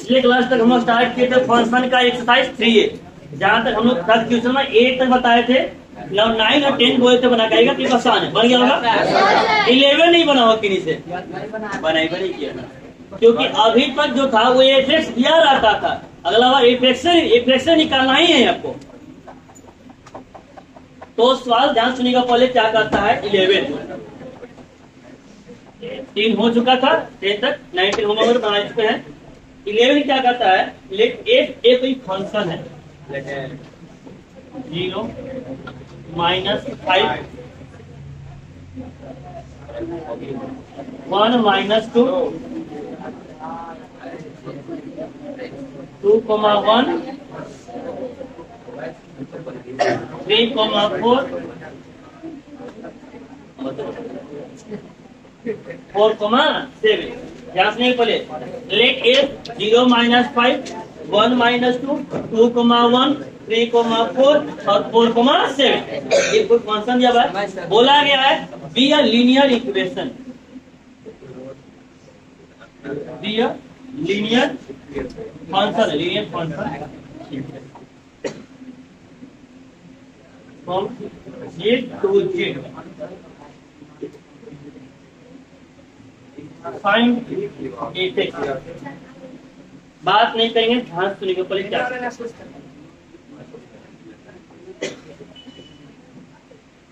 पिछले क्लास तक हम लोग स्टार्ट किए थे फंक्शन का एक्सरसाइज 3A, जहाँ तक हम लोग थर्ड क्वेश्चन में 8 तक बताए थे। 9 और 10 बोले थे बना पाएगा कि आसान है, बन गया होगा। 11 नहीं बना हो किन्हीं से बनाई नहीं किया था, क्योंकि अभी तक जो था वो एफएक्स दिया रहता था। अगला बार एफएक्स निकालना ही है आपको। तो सवाल ध्यान सुनिएगा, पहले क्या कहता है 11 3 हो चुका था, 10 तक 19 होमवर्क बना चुके हैं। 11 क्या कहता है, लेट एफ ए कोई फंक्शन है, 0 -5 1 -2 2,1 3,4 4,7। ध्यान से पहले लेट एफ 0 -5 1 -2 2,1 3,4 और 4,7 ये कोई फंक्शन दिया है, बोला गया है be a linear equation, be a linear function from Z to Z। Find FX. बात नहीं करेंगे, ध्यान सुनिएगा पहले क्या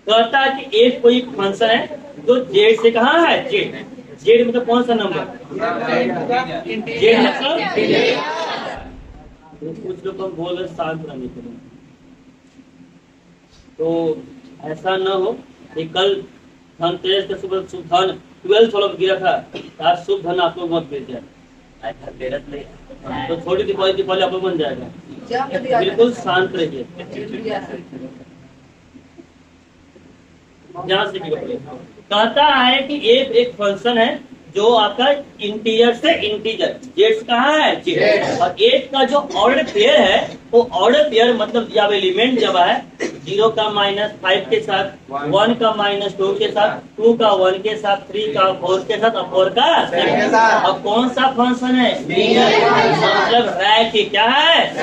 कहता है कि एफ कोई फंक्शन है जो जेड से कहाँ है, जेड मतलब कौन सा नंबर, जेड मतलब कुछ लोग हम बोल रहे शांत रहने के लिए, तो ऐसा न हो कि कल धनतेरस का सुबह शुभ धन 12 वाला गिरा था, आज शुभ धन आप लोग मत भेज जाए, तो थोड़ी दीपावली आप लोग बन जाएगा। बिल्कुल शांत रहिए, ध्यान से कहता है कि एक फंक्शन है जो आपका इंटीजर से इंटीजर, जेड कहाँ है जेड, और एफ का जो ऑर्डर पेयर है वो ऑर्डर पेयर मतलब जब एलिमेंट जब है 0 का -5 के साथ, 1 का -2 के साथ, 2 का 1 के साथ, 3 का 4 के साथ और 4 का 7 के साथ। अब कौन सा फंक्शन है, मतलब रैखिक। क्या है,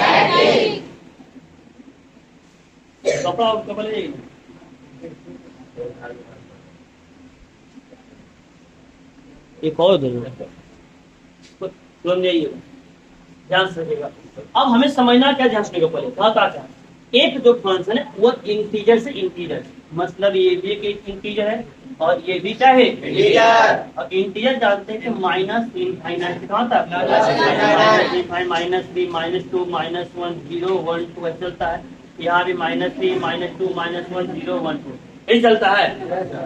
एक और ध्यान से रखिएगा। अब हमें समझना क्या, ध्यान सुनिएगा पहले क्या एक जो फंक्शन है वो इंटीजर से इंटीजर, मतलब ये भी एक इंटीजर है और ये भी क्या है इंटीजर। और इंटीजर जानते हैं कि माइनस इनफाइनाइट कहाँ तक, -3 -2 -1 0 1 2 चलता है। यहाँ भी -3 -2 -1 0 1 2 यही चलता है।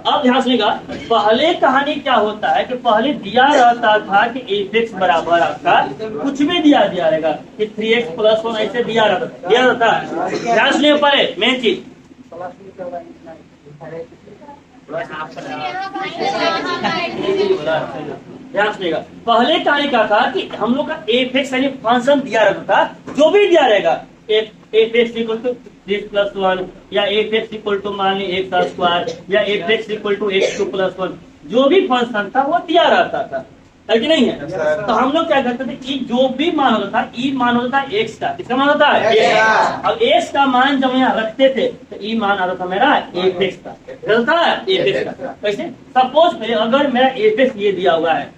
अब ध्यान सुनिएगा, पहले कहानी क्या होता है कि पहले दिया रहता था कि एफ बराबर आपका कुछ भी दिया रहेगा कि 3x + 1 ऐसे दिया रहता है। ध्यान सुनिए पहले मेन चीज, ध्यान सुनिएगा, पहले कहानी क्या था कि हम लोग का एफ यानी फंक्शन दिया रहता था, जो भी दिया रहेगा एफ इक्वल टू 3 + 1 या एफ इक्वल टू मान ली x² या एफ इक्वल टू x2 + 1, जो भी फंक्शन था वो दिया रहता था, है कि नहीं है। तो हम लोग क्या करते थे कि जो भी मान होता था ई मान होता था x का, किसका मान होता है, अब x का मान जब यहाँ रखते थे तो ई मान आता था मेरा एफ का, चलता है एफ का। कैसे, सपोज करिए अगर मेरा एफ ये दिया हुआ है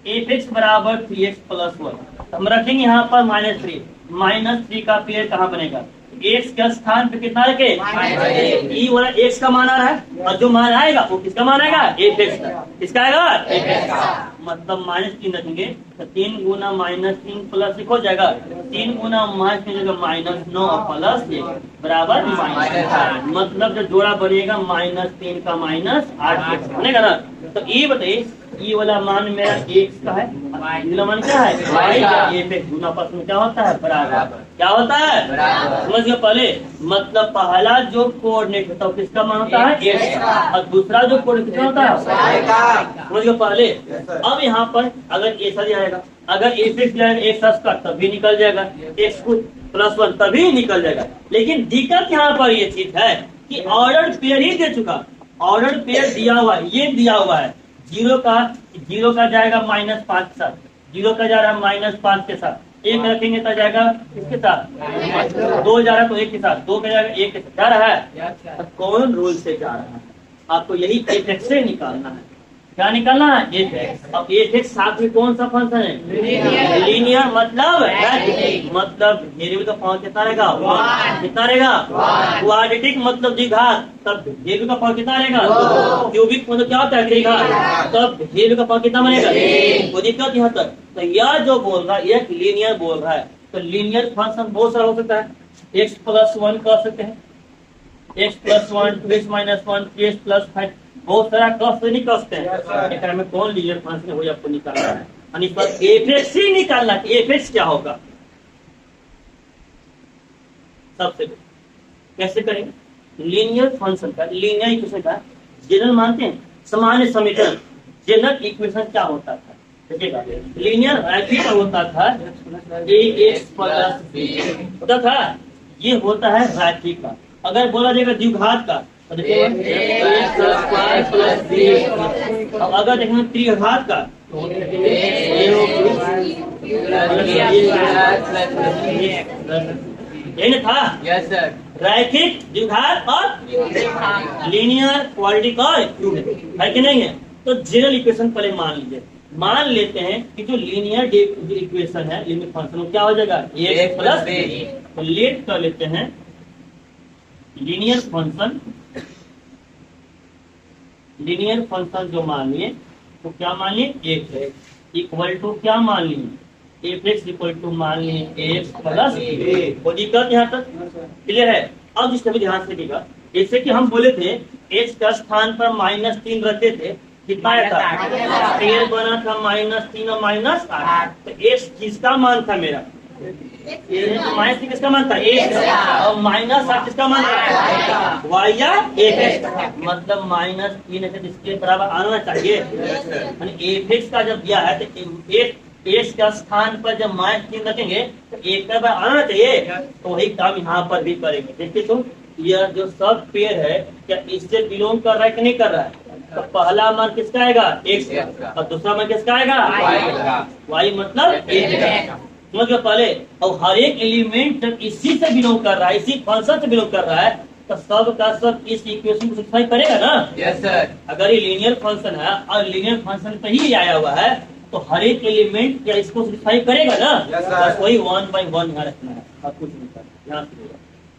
एफ बराबर 3x + 1, हम रखेंगे यहाँ पर -3 का पेयर कहाँ बनेगा, x के स्थान पे कितना रखे, ई वाला x का मान आ रहा है और जो मान आएगा वो किसका मान आएगा, एफ का। किसका आएगा, एफ का। मतलब -3 रखेंगे तो 3 गुना -3 प्लस 1 हो जाएगा, 3 गुना -9 प्लस 1 बराबर -8। मतलब जो जोड़ा बनेगा -3 का -8 बनेगा ना। तो ये बताइए ये वाला मान मेरा x का है, वाला मान क्या है y का, एफ गुना आपस में क्या होता है, बराबर। क्या होता है, समझ गए पहले। मतलब पहला जो कोऑर्डिनेट होता है किसका मान होता है, x का, और दूसरा जो कोऑर्डिनेट किसका होता है, y का। समझ गए पहले। अब यहाँ पर अगर ऐसा दिया जाएगा, अगर एफ जाएगा x² तभी निकल जाएगा, x + 1 तभी निकल जाएगा। लेकिन दिक्कत यहाँ पर ये चीज है कि ऑर्डर पेयर ही दे चुका, ऑर्डर पेयर दिया हुआ है, ये दिया हुआ है 0 का जाएगा -5 के साथ, 0 का जा रहा है -5 के साथ, 1 रखेंगे तो जाएगा इसके साथ, 2 जा रहा है तो 1 के साथ, 2 का जाएगा 1 के साथ जा रहा है। तो कौन रूल से जा रहा है? आपको यही एफ से निकालना है। क्या निकालना है? एफ। अब एफ साथ में कौन सा फंक्शन है? लीनियर मतलब वेरिएबल का पावर कितना रहेगा? 1। कितना रहेगा? क्वाड्रेटिक मतलब द्विघात, तब वेरिएबल का पावर कितना रहेगा? 2। क्यूबिक मतलब क्या होता है? त्रिघात, तब वेरिएबल का पावर कितना बनेगा? वो दिक्कत यहाँ तक। तो यह जो बोल रहा है एक लीनियर बोल रहा है, तो लीनियर फंक्शन बहुत सारा हो सकता है। x+1 कह सकते हैं, x+1, 2x-1, 3x+5, बहुत सारा कष्ट नहीं कसते हैं। में कौन लीनियर फंक्शन है आपको निकालना है, यानी पर एफ ही निकालना है। एफ क्या होगा सबसे कैसे करेंगे? लीनियर फंक्शन का, लीनियर इक्वेशन का जनरल मानते हैं, सामान्य समीकरण। जनरल इक्वेशन क्या होता था? देखिएगा, लीनियर रैखिक होता था, ax+b होता था, ये होता है रैखिक का। अगर बोला जाएगा द्विघात का तो देखिए अब अगर देखेंगे त्रिघात का यही था। Yes sir. रैखिक, द्विघात और लीनियर क्वाड्रेटिक और क्यूबिक है कि नहीं है? तो जनरल इक्वेशन पहले मान लेते हैं कि जो लीनियर इक्वेशन है, लीनियर फंक्शन क्या हो जाएगा? x+b। तो लेट कर लेते हैं लीनियर फंक्शन जो मान लिए तो क्या मान लिए? f इक्वल टू क्या मान लिए? f इक्वल टू मान लिए x+b। कोई दिक्कत यहाँ तक क्लियर है? अब इसका भी ध्यान से देखिएगा, जैसे कि हम बोले थे x का स्थान पर -3 रखते थे, कितना आया था? पेड़ बना था -3 और -8। तो x किसका मान था? मेरा -3 किसका मान था? x। और -8 किसका मान था? y या f। मतलब -3 है जिसके बराबर आना चाहिए। f का जब दिया है तो x का स्थान पर जब -3 रखेंगे तो 1 का बराबर आना चाहिए। तो वही काम यहाँ पर भी करेंगे। देखिए तो यह जो सब पेड़ है क्या इससे बिलोंग कर रहा है कि नहीं कर रहा है? तो पहला मान किसका आएगा? x। और दूसरा मान किसका आएगा? y मतलब समझ गए पहले। और हर एक एलिमेंट जब इसी से बिलोंग कर रहा है, इसी फंक्शन से बिलोंग कर रहा है, तो सब का सब इस इक्वेशन को सेटिस्फाई करेगा ना? Yes sir. अगर ये लीनियर फंक्शन है और लीनियर फंक्शन पे ही आया हुआ है तो हर एक एलिमेंट क्या इसको सेटिस्फाई करेगा ना? बस वही 1 by 1 यहाँ रखना है, अब कुछ नहीं करना। यहाँ से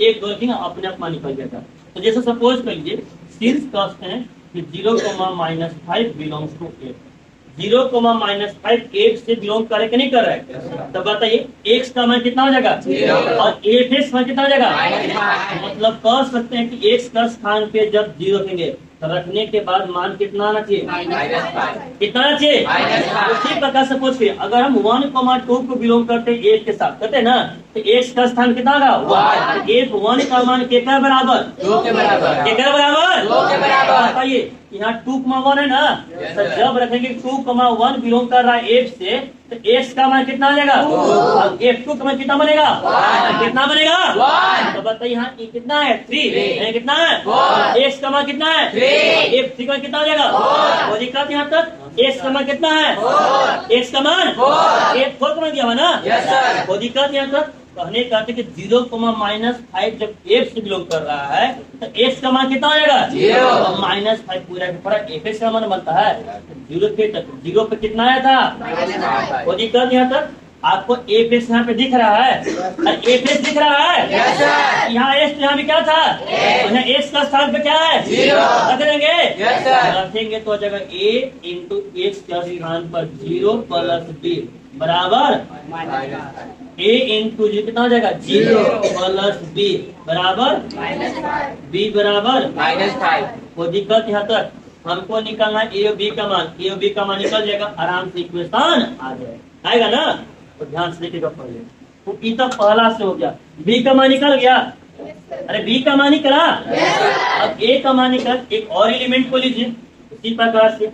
एक दो रखेंगे अपने आप मान निकल जाएगा। तो जैसे सपोज कर लीजिए सिंस कहते हैं कि 0,-5 बिलोंग्स टू 8, 0,-5 8 से बिलोंग करे कि नहीं कर रहा है? तब बताइए x का मान कितना हो जाएगा? और f मान कितना हो जाएगा? मतलब कह सकते हैं कि x का स्थान पे जब 0 रखेंगे तो रखने के बाद मान कितना आना चाहिए? कितना आना चाहिए? उसी प्रकार से पूछिए अगर हम 1,2 को बिलोंग करते हैं 8 के साथ करते हैं ना, तो x का स्थान कितना होगा? 1। 1 का मान के बराबर? 2 के बराबर। के बराबर? 2 के बराबर। बताइए यहाँ 2,1 है ना, तो जब रखेंगे 2,1 बिलोंग कर रहा है 8 से, तो x का मान कितना आ जाएगा? और f2 का मान कितना बनेगा? कितना बनेगा? तो बताइए यहाँ कितना है? 3। कितना है? x का मान कितना है? 3। f3 का कितना हो जाएगा? वो दिक्कत यहाँ तक। x का मान कितना है? x का मान 4 का मान दिया हुआ ना? वो दिक्कत यहाँ तक। कहने का कि 0,-5 जब f से बिलोंग कर रहा है तो x का मान कितना हो जाएगा? 0। -5 पूरा f का मान बनता है 0 पे तक। 0 पे कितना आया था? वो दिक्कत यहाँ तक। आपको f यहाँ पे दिख रहा है, f दिख रहा है यहाँ s यहाँ भी क्या था? यहाँ s का स्थान पे क्या है? 0 रख देंगे। रखेंगे तो जगह a इंटू x का स्थान पर 0 + b बराबर a इंटू जी कितना हो जाएगा? 0 + b बराबर b बराबर -5। वो दिक्कत यहाँ तक। हमको निकालना है a और b का मान। a और b का मान निकल जाएगा, आराम से इक्वेशन आ जाएगा। आएगा ना? तो ध्यान से देखिएगा पहले। तो ई तो पहला से हो गया, b का मान निकल गया। अरे b का मान निकला। अब a का मान निकल। एक और एलिमेंट को लीजिए उसी प्रकार से।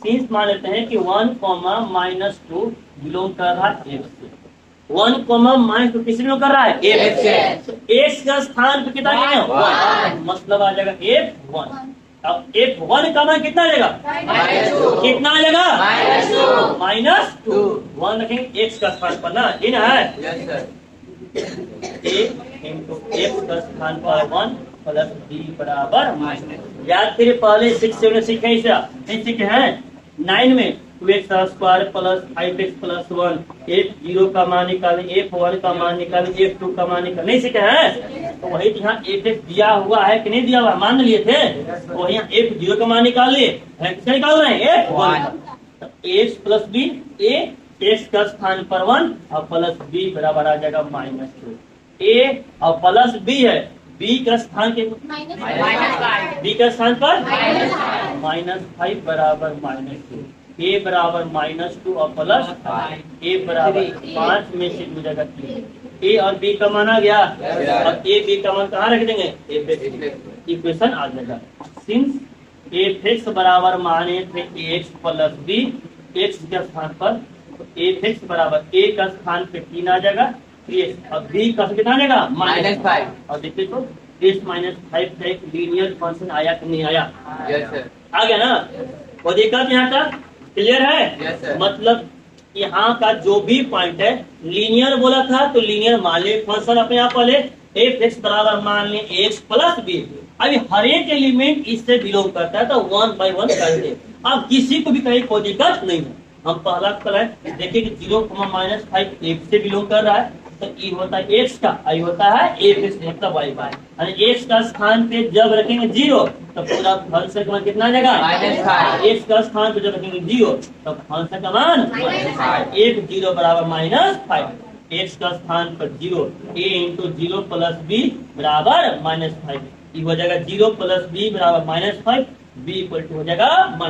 सिंस मान लेते हैं कि 1,-2 बिलोंग कर रहा है x से। 1,-2 किस बिलोंग कर रहा है? f से। तो x का स्थान पे कितना लेंगे? 1। मतलब आ जाएगा f1। अब F1 का मान कितना आ जाएगा? कितना आ जाएगा? -2। 1 रखेंगे x का स्थान पर ना, ये ना है a इंटू x का स्थान पर 1 प्लस b बराबर माइनस। याद करिए पहले 6 से सीखे इसे, नहीं सीखे हैं 9 में 2x² plus 5x plus 1 F0 का मान निकालें, F1 का मान निकालें, F2 का मान निकालें, नहीं सीखे हैं? तो वही यहाँ F दिया हुआ है कि नहीं दिया हुआ, मान लिए थे, तो वही F0 का मान निकाल लिए, किसका निकाल रहे हैं? F1। x plus b, a x का स्थान पर 1 और प्लस b बराबर आ जाएगा -2। a और प्लस b है, b का स्थान के b का स्थान पर -5 बराबर -2, a बराबर -2 और प्लस a बराबर 5 में से 2 जगह 3, a और b का मान आ गया, और a b का मान कहाँ रख देंगे? इक्वेशन आ जाएगा। सिंस f(x) बराबर माने थे x प्लस b, x के स्थान पर f(x) बराबर a का स्थान पे 3 आ जाएगा, और b का कितना आ जाएगा? -5। और देखिए तो x -5 का एक लीनियर फंक्शन आया कि नहीं आया? आ गया ना? और देखा यहाँ का क्लियर है? मतलब यहाँ का जो भी पॉइंट है लीनियर बोला था तो लीनियर मान ले फंक्शन अपने आप वाले f(x) बराबर मान ले x प्लस b। अभी हर एक एलिमेंट इससे बिलोंग करता है तो 1 बाय 1 करते। अब किसी को भी कहीं कोई दिक्कत नहीं है। हम पहला कल है देखिए कि 0, -5 x से बिलोंग कर रहा है, तो ई होता है x का, आई होता है f(x) मतलब y बाय, यानी x का स्थान पे जब रखेंगे 0 तो पूरा फंक्शन का मान कितना आ जाएगा? x का स्थान पे जब रखेंगे 0 तो फंक्शन का मान f(0) बराबर -5, x का स्थान पर 0, a इंटू 0 प्लस b बराबर -5, ये हो जाएगा 0 प्लस b बराबर -5, b इक्वल टू हो जाएगा -।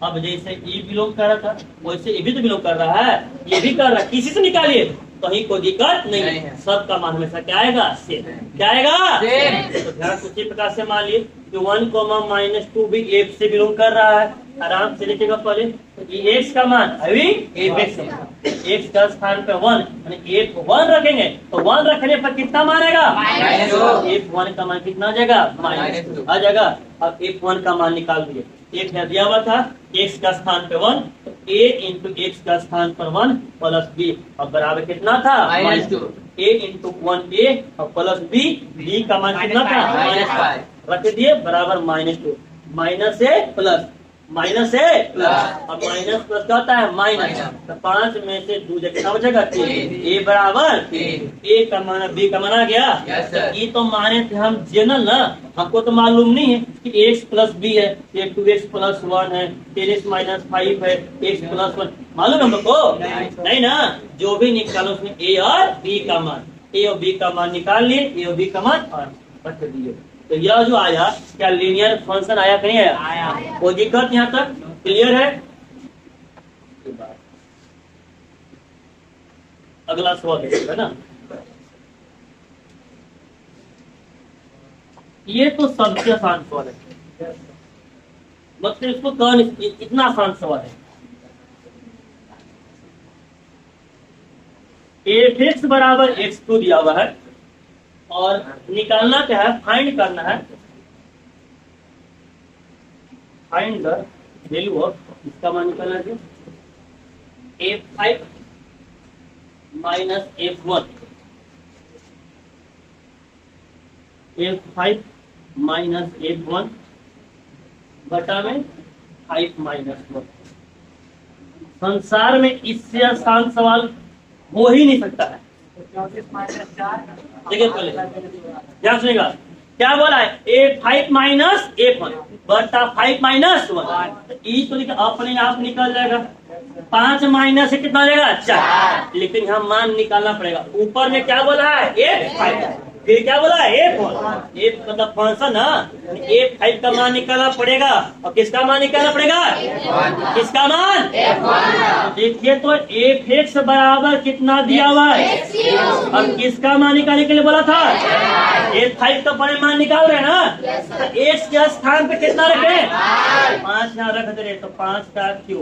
अब जैसे e बिलोंग कर रहा था वैसे ये भी तो बिलोंग कर रहा है, ये भी कर रहा है, किसी से निकालिए कहीं कोई दिक्कत नहीं है, सबका मान हमेशा क्या आएगा? सेम। क्या आएगा? सेम। तो ध्यान उसी प्रकार से मान लिए कि 1, -2 भी f से बिलोंग कर रहा है, आराम से लिखेगा पहले तो ये x का मान अभी f(x) x का स्थान पे 1 यानी f1 रखेंगे तो 1 रखने पर कितना मान आएगा? f1 का मान कितना आ जाएगा? -2 आ जाएगा। अब f1 का मान निकाल दिए, एक दिया हुआ था x का स्थान पे 1 तो a इंटू x का स्थान पर 1 प्लस b और बराबर कितना था? -2। a इंटू 1a और प्लस b का मान कितना था? -5 रख दिए बराबर -2, माइनस है प्लस, अब माइनस प्लस क्या होता है? माइनस। तो 5 में से 2 कितना बचेगा? 3। a बराबर a का मान b का मान आ गया। ये तो माने थे हम जनरल ना, हमको तो मालूम नहीं है कि x प्लस b है, ये 2x प्लस 1 है, 10x -5 है, x प्लस 1 मालूम है हमको? नहीं ना, जो भी निकालो उसमें a और b का मान, a और b का मान निकाल लिए, a और b का मान और रख दिए। तो यह जो आया क्या लीनियर फंक्शन आया कि नहीं आया? कोई दिक्कत यहाँ तक क्लियर है? अगला सवाल है ना, ये तो सबसे आसान सवाल है, मतलब इसको कौन इतना आसान सवाल है। f(x) बराबर x2 दिया हुआ है और निकालना क्या है? फाइंड करना है, फाइंड द वैल्यू ऑफ, इसका मान निकालना है f5 minus f1, f5 minus f1 बटा में 5 माइनस 1। संसार में इससे आसान सवाल हो ही नहीं सकता है। देखिए पहले ध्यान सुनिएगा, क्या बोला है? a5 माइनस a1 बटा 5 माइनस 1, ई तो अपने आप निकल जाएगा। 5 माइनस से कितना जाएगा? 4, लेकिन यहाँ मान निकालना पड़ेगा। ऊपर में क्या बोला है? a5, फिर क्या बोला? f1, एक मतलब फंक्शन ना, a5 का मान निकालना पड़ेगा और किसका मान निकालना पड़ेगा? किसका मान? f1। देखिए तो f(x) बराबर कितना दिया हुआ है और किसका मान निकालने के लिए बोला था? f5 का बड़े मान निकाल रहे हैं ना, तो x के स्थान पे कितना रखे? 5 यहाँ रख दे रहे, तो 5 का क्यू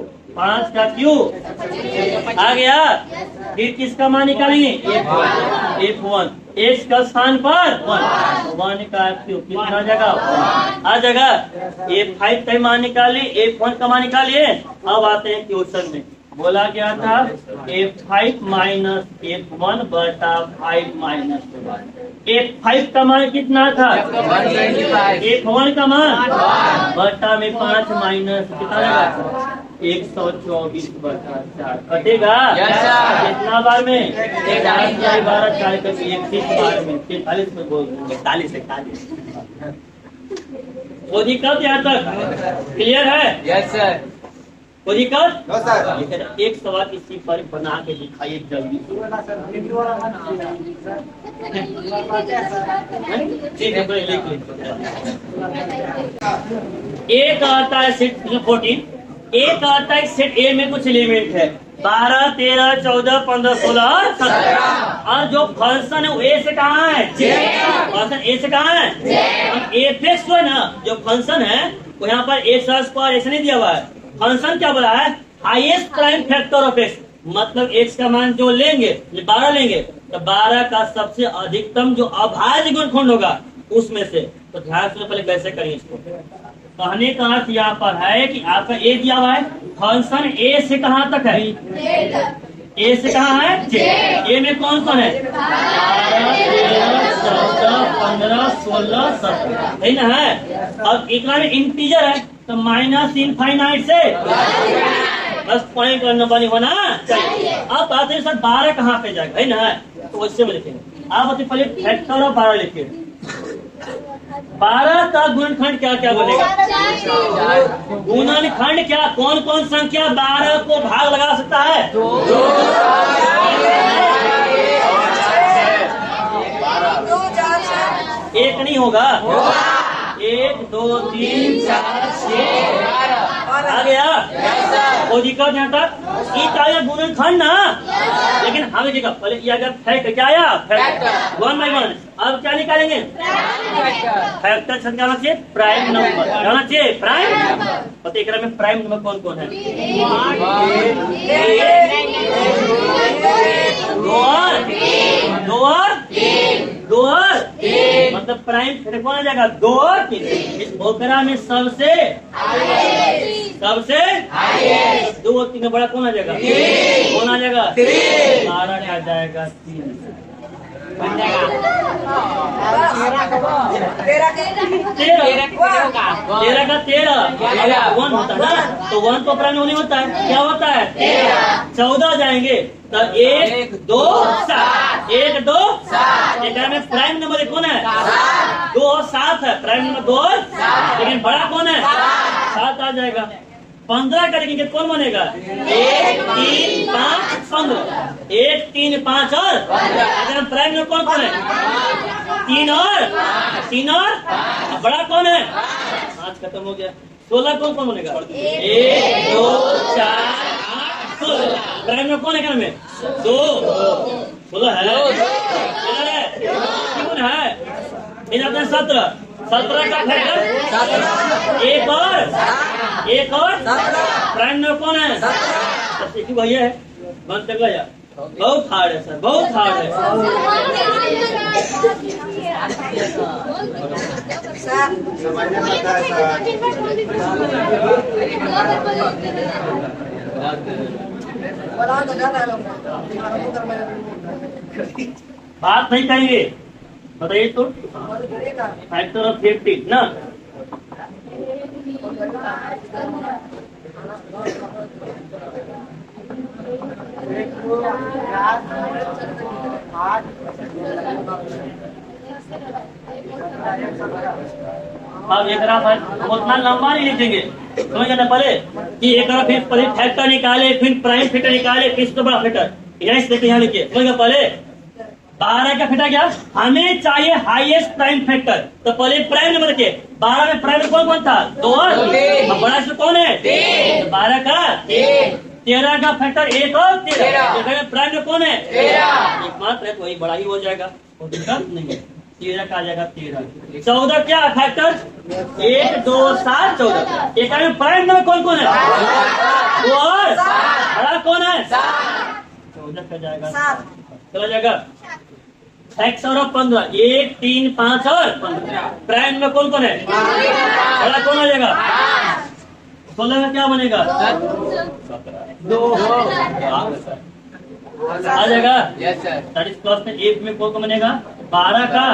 आ गया। फिर किसका मान निकालेंगे? f1, x का स्थान पर 1 1 का क्यूब कितना आ जाएगा? आ जाएगा। A5 का मान निकालिए, F1 का मान निकालिए। अब आते हैं क्वेश्चन में, बोला गया था F5 माइनस F1 बटा 5 माइनस 1। F5 का मान कितना था? F1 का मान बटा में 5 माइनस कितना लगा? 124 बटा 4 कटेगा कितना बार में? 12 4 का 31 बार में, 43 में बोल 41। वो दिक्कत यहाँ तक क्लियर है? Yes sir. कोई दिक्कत? एक सवाल इसी पर बना के दिखाइए जल्दी। ठीक है, लिख एक आता है सेट 14, एक आता है सेट ए में कुछ एलिमेंट है 12 13 14 15 16 17 और जो फंक्शन है वो ए से कहाँ है? फंक्शन ए से कहाँ है? एफएक्स जो है ना, जो फंक्शन है वो यहाँ पर ए स्क्वायर ऐसे नहीं दिया हुआ है। फंक्शन क्या बोला है? Highest prime factor of x, मतलब एक्स का मान जो लेंगे 12 लेंगे तो 12 का सबसे अधिकतम जो अभाज्य गुणनखंड होगा उसमें से। तो ध्यान से पहले कैसे करें इसको। कहने का अर्थ यहाँ पर है कि आपका ए दिया हुआ है, फंक्शन ए से कहाँ तक है? ए से कहाँ है? ए में कौन कौन है? 12 13 14 15 16 17 है ना है। अब एक में इंटीजर है तो माइनस इनफाइनाइट से बस पॉइंट का नंबर होना चाहिए। अब बात है सर 12 कहाँ पे जाएगा, है ना? तो वैसे में लिखेंगे। आप पहले फैक्टर ऑफ 12 लिखिए। 12 का गुणनखंड क्या क्या बनेगा? गुणनखंड क्या, कौन कौन संख्या 12 को भाग लगा सकता है? एक नहीं होगा, 1 2 3 4 6 आ गया। वो दिक्कत यहाँ तक ये गुणनखंड ना, लेकिन हमें देखा पहले ये अगर फैक्ट क्या आया? Factor 1 by 1। अब क्या निकालेंगे? फैक्टर संख्या होना चाहिए प्राइम नंबर, होना चाहिए प्राइम नंबर। पता एक में प्राइम नंबर कौन कौन है? 2 और 3 मतलब प्राइम फैक्टर कौन आ जाएगा? 2 और 3। इस बोकरा में सबसे 2 और 3 में बड़ा कौन आ जाएगा? कौन आ जाएगा? 12 आ जाएगा 3 13 का 13 1 होता है ना, तो 1 तो प्राइम नहीं होता है, क्या होता है? 14 जाएंगे तो 1 2 7 1 2 7। एक में प्राइम नंबर कौन है? 2 और 7 है, प्राइम नंबर 2 और 7, लेकिन बड़ा कौन है? 7 आ जाएगा। 15 करेंगे कौन बनेगा? 1 3 5 15 1 3 5 और अगर प्राइम में कौन कौन है? 3 और बड़ा कौन है? 5 खत्म हो गया। 16 कौन कौन बनेगा? 1 2 4 8 16। प्राइम में कौन है? घर में 2 16 है, कौन है? 17 का फैक्टर 1 और प्राइम में कौन है? भैया है, बंद कर गया। बहुत हार्ड है सर, बहुत हार्ड है। बात नहीं कहेंगे, बताइए तो। फैक्टर ऑफ 50 ना, अब एक हम उतना लंबा नहीं लिखेंगे, समझ जाना पहले कि एक फिर पहले फैक्टर निकाले, फिर प्राइम फैक्टर निकाले, किस तो बड़ा फैक्टर यहाँ देखिए, यहाँ लिखिए। समझ पहले 12 का फैक्टर क्या? हमें चाहिए हाईएस्ट प्राइम फैक्टर, तो पहले प्राइम नंबर के 12 में प्राइम कौन कौन था? 2 और बड़ा इसमें कौन है? 12 का 13 का फैक्टर 1 और 13 प्राइम में कौन है? 13 एकमात्र है, तो वही बड़ा ही हो जाएगा, कोई दिक्कत नहीं है। 13 का आ जाएगा 13। 14 क्या फैक्टर? 1 2 7 14। एक में प्राइम नंबर कौन कौन है? 2 और बड़ा कौन है? 14 का जाएगा, चला जाएगा। x और 15, 1 3 5 और 15। प्राइम में कौन कौन है? बड़ा कौन आ जाएगा? 16 का क्या बनेगा? 2 आ जाएगा। Yes sir. That is plus में 1 में कौन कौन बनेगा? 12 का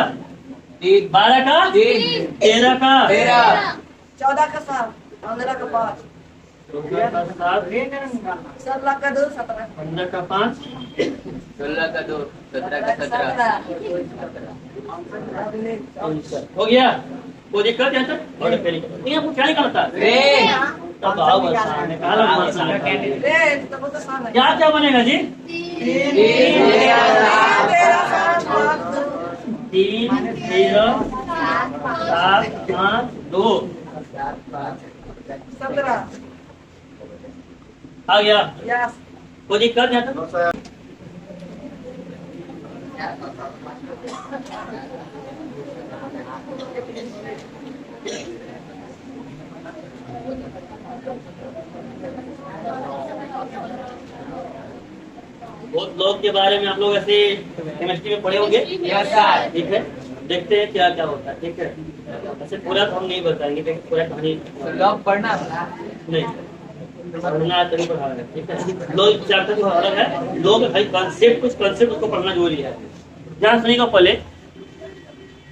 13 का 13 का 14 का 7, 15 का 5, 14 का 7, 16 का 2, 17 15 का 5, 16 का 2, 17 का 17। हो गया। कोई दिक्कत है सर? नहीं आपको क्या निकालता है? तब आओ बस निकालो मत क्या क्या बनेगा जी? 3 0 7 5 2 17 आ गया। यस। कोई दिक्कत है सर? बहुत लोग के बारे में आप लोग ऐसे केमिस्ट्री में पढ़े होंगे। Yes sir. ठीक है, देखते हैं क्या क्या होता है। ठीक है, ऐसे पूरा तो हम नहीं बताएंगे, लेकिन पूरा कहानी लॉग पढ़ना नहीं पढ़ना तभी पढ़ा है। ठीक है, लोग चैप्टर जो अलग है, लोग भाई कॉन्सेप्ट, कुछ कॉन्सेप्ट उसको पढ़ना जरूरी है। ध्यान सुनिएगा। पहले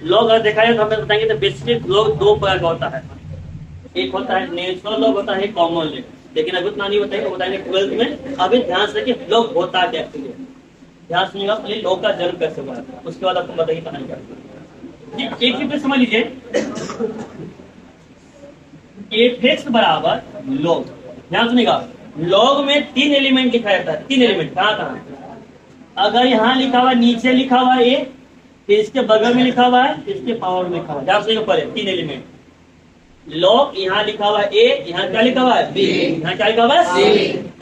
लोग अगर देखा जाए तो हमें बताएंगे तो बेसिक लोग 2 प्रकार का होता है। एक होता है नेचुरल लोग, होता है कॉमन लोग। लेकिन अभी उतना नहीं बताएंगे, बताएंगे 12th में। अभी ध्यान से कि लोग होता क्या एक्चुअली। ध्यान सुनिएगा। पहले लोग का जन्म कैसे हुआ, उसके बाद आपको बताइए कहानी क्या। एक ही पे समझ लीजिए, एफेक्स बराबर लॉग। ध्यान सुनिएगा, लॉग में 3 एलिमेंट लिखा जाता है। 3 एलिमेंट कहाँ कहाँ? अगर यहाँ लिखा हुआ, नीचे लिखा हुआ ए, फिर इसके बगल में लिखा हुआ है, इसके पावर में लिखा हुआ है। ध्यान सुनिएगा, पहले 3 एलिमेंट लॉग। यहाँ लिखा हुआ है ए, यहाँ क्या लिखा हुआ है? बी। यहाँ क्या लिखा हुआ है? सी।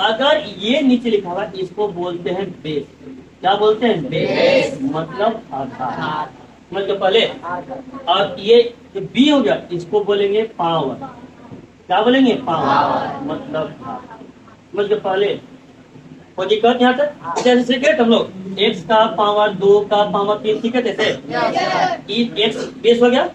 अगर ये नीचे लिखा हुआ है, इसको बोलते हैं बेस। क्या बोलते हैं? बेस, मतलब आधार। मतलब पहले। और ये बी हो गया, इसको बोलेंगे पावर। क्या बोलेंगे? पावर, मतलब मतलब पहले। कोई दिक्कत यहाँ तक? जैसे सेकेंड हम लोग x का पावर 2 का पावर 3, ठीक है। जैसे x बेस हो गया,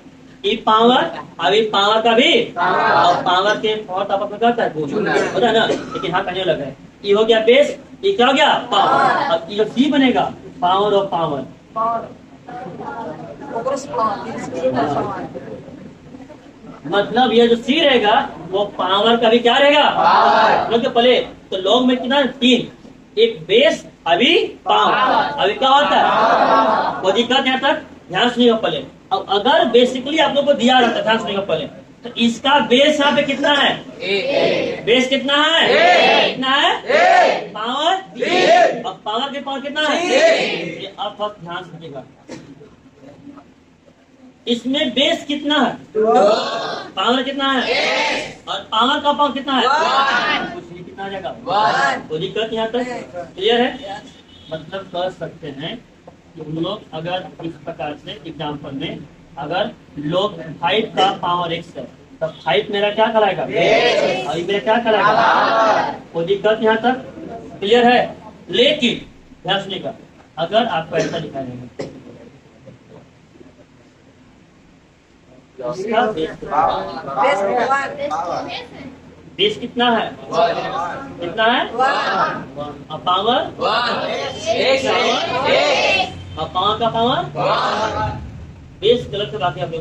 ई पावर, अभी पावर का भी, और पावर के फोर्थ आपस में करता है होता है ना। लेकिन यहाँ कहने लगा है, ई हो गया बेस, ई क्या हो गया? पावर। अब ये सी बनेगा पावर और पावर। मतलब ये जो सी रहेगा वो पावर का भी क्या रहेगा? मतलब पहले तो लॉग में कितना? 3, एक बेस, अभी पावर, अभी क्या होता है? कोई दिक्कत यहाँ तक? ध्यान सुनिएगा पहले। अब अगर बेसिकली आप लोग को दिया रहता है, ध्यान सुनिएगा पहले, तो इसका बेस यहाँ पे कितना है? बेस कितना है? कितना है? पावर। अब पावर के पावर कितना है? ये अब फर्स्ट ध्यान सुनिएगा, इसमें बेस कितना है? पावर कितना है? और पावर का पावर कितना है? कितना आ जाएगा? कोई दिक्कत यहाँ तक? क्लियर है? मतलब कर सकते हैं कि हम लोग अगर इस प्रकार से एग्जाम्पल में, अगर लोग 5 का पावर x है, तब 5 मेरा क्या कराएगा? और ये मेरा क्या कराएगा? कोई दिक्कत यहाँ तक? क्लियर है? लेकिन ध्यान सुनिएगा, अगर आपको ऐसा लिखा जाएगा, इसका बेस कितना है? कितना है? पावर, पावर का पावर, बेस गलत है, बाकी आप लोग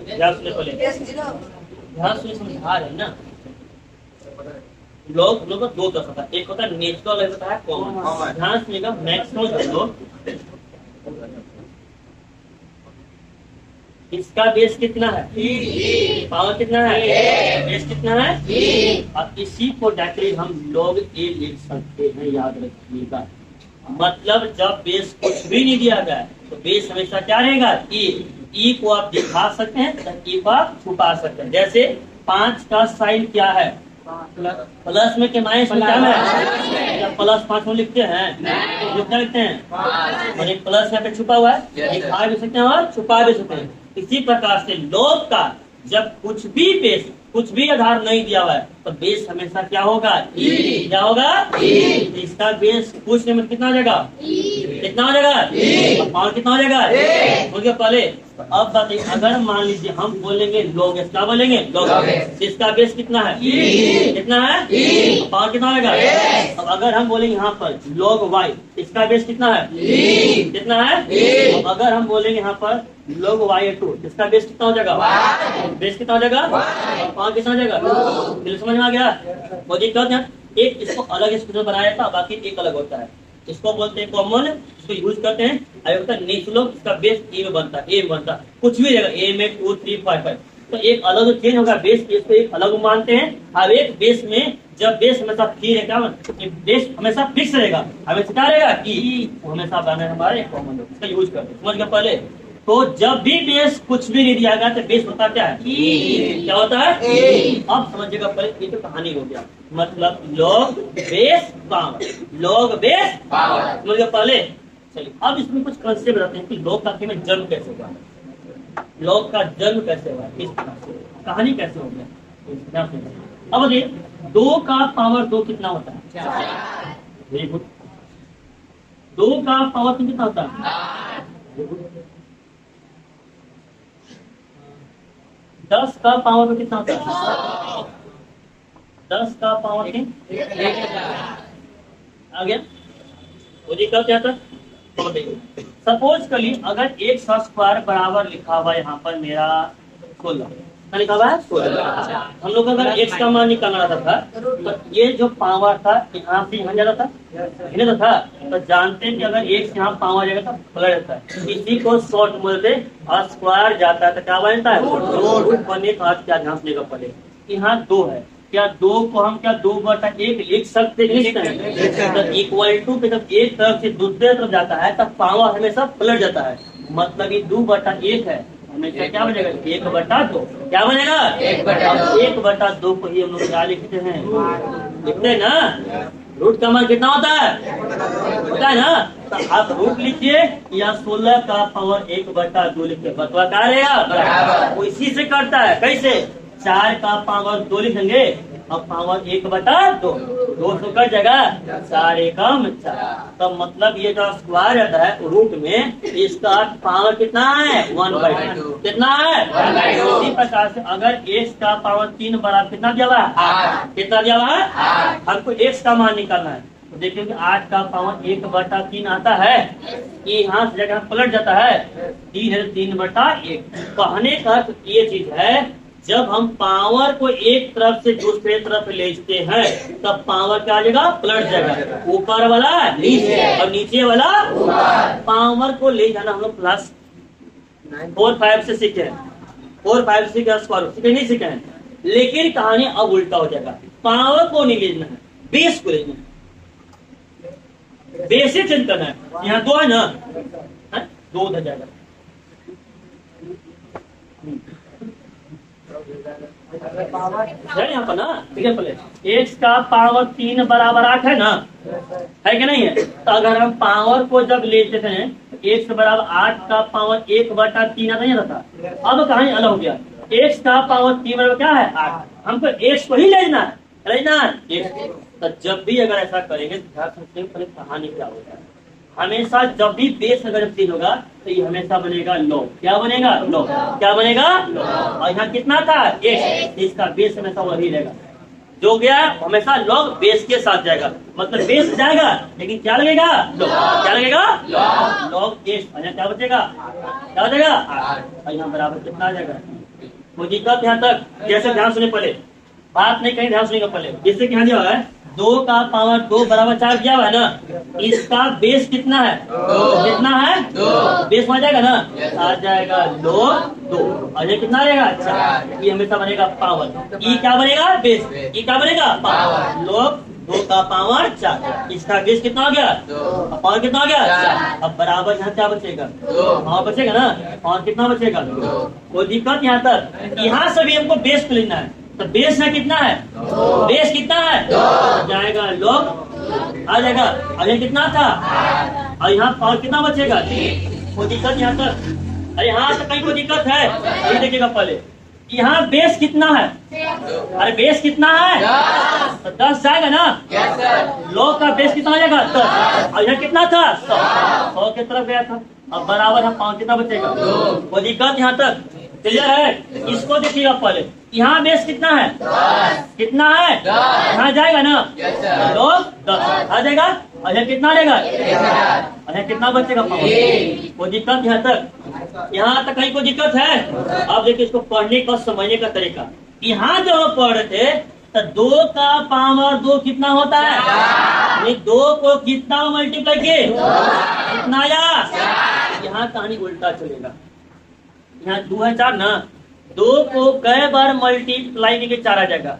ध्यान सुने। पहले ध्यान सुने, समझा रहे हैं ना। लोग का 2 तरह होता है, एक होता है नेचुरल, एक होता है कॉमन। ध्यान सुनिएगा, मैक्सिमम लोग इसका बेस कितना है? पावर कितना है? बेस कितना है? और इसी को डायरेक्टली हम लोग ए लिख सकते हैं, याद रखिएगा। मतलब जब बेस कुछ भी नहीं दिया गया तो बेस हमेशा क्या रहेगा? ई को आप दिखा सकते हैं, ई को आप छुपा सकते हैं। जैसे 5 का साइन क्या है? प्लस में के माइनस में क्या है? जब प्लस 5 में लिखते हैं तो क्या लिखते हैं? और एक प्लस यहाँ पे छुपा हुआ है, दिखा भी सकते हैं और छुपा भी सकते हैं। इसी प्रकार से लोग का जब कुछ भी बेस, कुछ भी आधार नहीं दिया हुआ है, तो बेस हमेशा क्या होगा? क्या होगा? इसका बेस पूछने में कितना हो जाएगा? कितना हो जाएगा? पावर कितना हो जाएगा? बोलिए पहले। तो अब बताइए, अगर मान लीजिए हम बोलेंगे लॉग एस, क्या बोलेंगे? Log S. इसका बेस कितना है? कितना है? पावर कितना हो जाएगा? अब अगर हम बोलेंगे यहाँ पर लॉग वाई, इसका बेस कितना है? कितना है? अब अगर हम बोलेंगे यहाँ पर log y2, इसका बेस कितना हो जाएगा? बेस कितना हो जाएगा? पावर कितना हो जाएगा? बिल्कुल समझ में आ गया। वो जी क्या ध्यान, एक इसको अलग स्पेशल बनाया था, बाकी एक अलग होता है। इसको बोलते हैं कॉमन, इसको यूज करते हैं। आगे होता है नेचुरल, इसका बेस ए में बनता है, ए में बनता है, कुछ भी रहेगा ए में 2 3 5 5। तो एक अलग जो चेंज होगा बेस, इसको एक अलग मानते हैं। अब एक बेस में जब बेस हमेशा फिर है, क्या बेस हमेशा फिक्स रहेगा, हमेशा क्या रहेगा? ई, वो हमेशा बना हमारे कॉमन, इसका यूज करते हैं। समझ गए पहले? तो जब भी बेस कुछ भी नहीं दिया गया तो बेस होता क्या है? क्या होता है? अब समझिएगा पहले, ये तो कहानी हो गया, मतलब log base power, log base power. समझ गए पहले? चलिए अब इसमें कुछ कंसेप्ट बताते हैं कि लॉग का में जन्म कैसे हुआ, लॉग का जन्म कैसे हुआ, किस तरह से, कहानी कैसे हो गया। अब देखिए 2 का पावर 2 कितना होता है? Very good. 2 का पावर 3 कितना होता है? 10 का पावर में कितना होता है? 10 का पावर 3 आ गया। वो जी कब क्या था? सपोज कर ली, अगर x का स्क्वायर बराबर लिखा हुआ यहाँ पर मेरा 16 लिखा हुआ है 16। हम लोग अगर x का मान निकालना रहता था तो ये जो पावर था यहाँ से यहाँ जाता था, हिलता था। तो जानते हैं कि अगर x यहाँ पावर जाएगा तो पलट जाता है। इसी को शॉर्ट बोलते, स्क्वायर जाता है तो क्या बनता है? रूट बनने का क्या ध्यान देगा पड़े। यहाँ 2 है, क्या 2 को हम क्या 2/1 लिख सकते हैं? तो इक्वल टू पे जब एक तरफ से दूसरे तरफ जाता है तब पावर हमेशा पलट जाता है। मतलब ये 2/1 है, हमेशा क्या बनेगा? 1/2। क्या बनेगा? 1/2 को ही हम लोग क्या लिखते हैं? लिखते हैं ना। रूट का मान कितना होता है? होता है ना। तो आप रूट लिखिए या 16 का पावर 1/2 लिखिए, बतवा क्या रहेगा? वो इसी से करता है। कैसे? 4 का पावर 2 लिखेंगे, अब पावर 1/2, 2 से कट जाएगा, 4 एकम 4। तो मतलब ये जो स्क्वायर रहता है रूट में, इसका पावर कितना है? 1/2। कितना है? 1/2। इसी प्रकार से अगर x का पावर 3 बराबर कितना दिया हुआ है? कितना दिया हुआ है? हमको x का मान निकालना है। तो देखिए 8 का पावर 1/3 आता है, ये यहाँ से जगह पलट जाता है, 3 है 3/1। कहने का ये चीज है, जब हम पावर को एक तरफ से दूसरे तरफ ले जाते हैं तब पावर क्या आ जाएगा? पलट जाएगा। ऊपर वाला नीचे और नीचे वाला ऊपर। पावर को ले जाना हम लोग क्लास 4 5 से सीखे हैं, 4 5 से सीखे नहीं सीखे हैं। लेकिन कहानी अब उल्टा हो जाएगा, पावर को नहीं लेना है, बेस को लेना है, बेस ही चेंज करना है। यहाँ 2 है ना, 2 उधर जाएगा। यहाँ पर ना ठीक है, पहले x का पावर 3 बराबर 8 है ना, है कि नहीं है? तो अगर हम पावर को जब लेते हैं x बराबर 8 का पावर 1/3 आता नहीं रहता। अब कहानी अलग हो गया, x का पावर 3 बराबर क्या है? 8। हमको x को ही लेना है, तो जब भी अगर ऐसा करेंगे ध्यान रखिए पहले कहानी क्या होगा। हमेशा जब भी बेस अगर चेंज होगा तो ये हमेशा बनेगा लॉग। क्या बनेगा? लॉग। क्या बनेगा? लॉग। और यहाँ कितना था? x, इसका बेस हमेशा वही रहेगा, जो गया हमेशा लॉग बेस के साथ जाएगा। मतलब बेस जाएगा लेकिन क्या लगेगा? लॉग। क्या लगेगा? Log x। यहाँ क्या बचेगा? क्या बचेगा? और यहाँ बराबर कितना आ जाएगा? वो दिक्कत यहाँ तक जैसे ध्यान सुने, पहले बात नहीं कहीं ध्यान सुनेगा पहले। जिससे क्या दिया है 2 का पावर 2 बराबर 4 दिया हुआ है ना, इसका बेस कितना है? कितना है? 2। बेस आ जाएगा ना, आ जाएगा log 2। और ये कितना रहेगा? 4। ये हमेशा बनेगा पावर। ये क्या बनेगा? बेस। ये क्या बनेगा? पावर। log 2 का पावर 4। इसका बेस कितना हो गया? पावर कितना हो गया? 4। अब बराबर यहाँ क्या बचेगा? पावर बचेगा ना, पावर कितना बचेगा? कोई दिक्कत यहाँ तक? यहाँ से भी हमको बेस को लेना है, तो बेस है कितना है? बेस कितना है? जाएगा लॉग आ जाएगा। अरे कितना था? और यहाँ पावर कितना बचेगा? कोई दिक्कत यहाँ तक? अरे यहाँ से कहीं कोई दिक्कत है? ये देखिएगा पहले, यहाँ बेस कितना है? अरे बेस कितना है? 10। तो 10 जाएगा ना। Yes sir. लॉग का बेस कितना हो जाएगा? 10। और यहाँ कितना था? 100 की तरफ गया था। अब बराबर है 5, कितना बचेगा? 2। कोई दिक्कत यहाँ तक? क्लियर है? इसको देखिएगा पहले, यहाँ बेस कितना है? 10। कितना है? 10। यहाँ जाएगा ना। Yes sir. लॉग 10 आ जाएगा। और यहाँ कितना लेगा? 1000। और यहाँ कितना बचेगा? 5। कोई दिक्कत यहाँ तक? यहाँ तक कहीं कोई दिक्कत है? अब देखिए इसको पढ़ने का समझने का तरीका। यहाँ जब हम पढ़ रहे थे तो 2 का पावर 2 कितना होता है? ये 2 को कितना मल्टीप्लाई किए? कितना आया? यहाँ कहानी उल्टा चलेगा। यहाँ 2 है 4 ना, 2 को कई बार मल्टीप्लाई करके 4 आ जाएगा।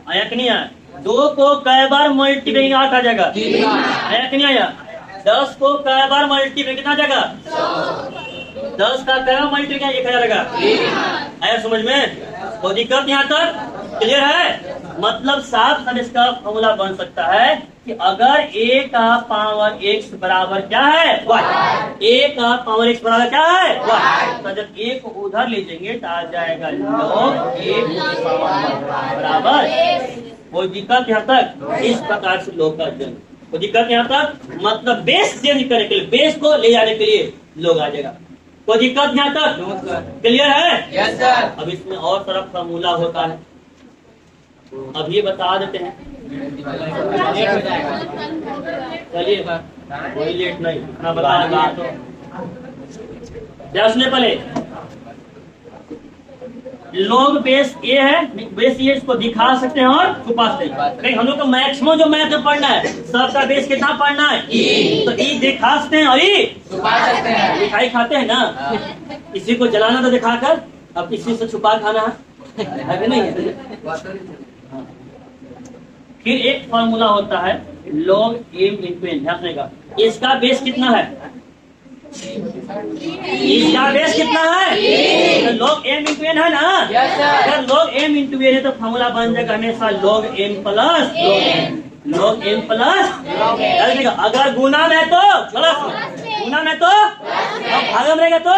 आया कि नहीं आया? 2 को कई बार मल्टीप्लाई 8 आ जाएगा। आया कि नहीं आया? 10 को कई बार मल्टीप्लाई कितना आ जाएगा? 10 का कई बार मल्टीप्लाई 1 आ जाएगा। आया समझ में? कोई दिक्कत यहाँ तक? क्लियर है? मतलब साफ समझ इसका फॉर्मूला बन सकता है कि अगर a का पावर x बराबर क्या है? y। a का पावर x बराबर क्या है? y। तो जब a को उधर ले जाएंगे तो आ जाएगा log a बराबर। कोई दिक्कत यहाँ तक? इस प्रकार से लोग का जन्म। कोई दिक्कत यहाँ तक? मतलब बेस चेंज करने के लिए, बेस को ले जाने के लिए लोग आ जाएगा। कोई दिक्कत यहाँ तक? क्लियर है? Yes sir. अब इसमें और तरफ फॉर्मूला होता है, अब ये बता देते हैं। चलिए कोई लेट नहीं, इतना बता दिया तो क्या सुने पहले। लॉग बेस ये है, बेस ये इसको दिखा सकते हैं और छुपा सकते हैं। कहीं हम लोग को मैक्सिमम जो मैथ में पढ़ना है सबका बेस कितना पढ़ना है? तो ई दिखा सकते हैं और ई छुपा सकते हैं। दिखाई खाते हैं ना। किसी को जलाना तो दिखाकर, अब किसी से छुपा खाना है कि नहीं है? फिर एक फॉर्मूला होता है log m इंटू n। ध्यान रखिएगा, इसका बेस कितना है? इसका बेस कितना है? तो log m इंटू n है ना। Yes sir. अगर log m इंटू n है तो फॉर्मूला बन जाएगा हमेशा log m plus log m plus. अगर गुना में तो प्लस में, गुना में तो भागम रहेगा तो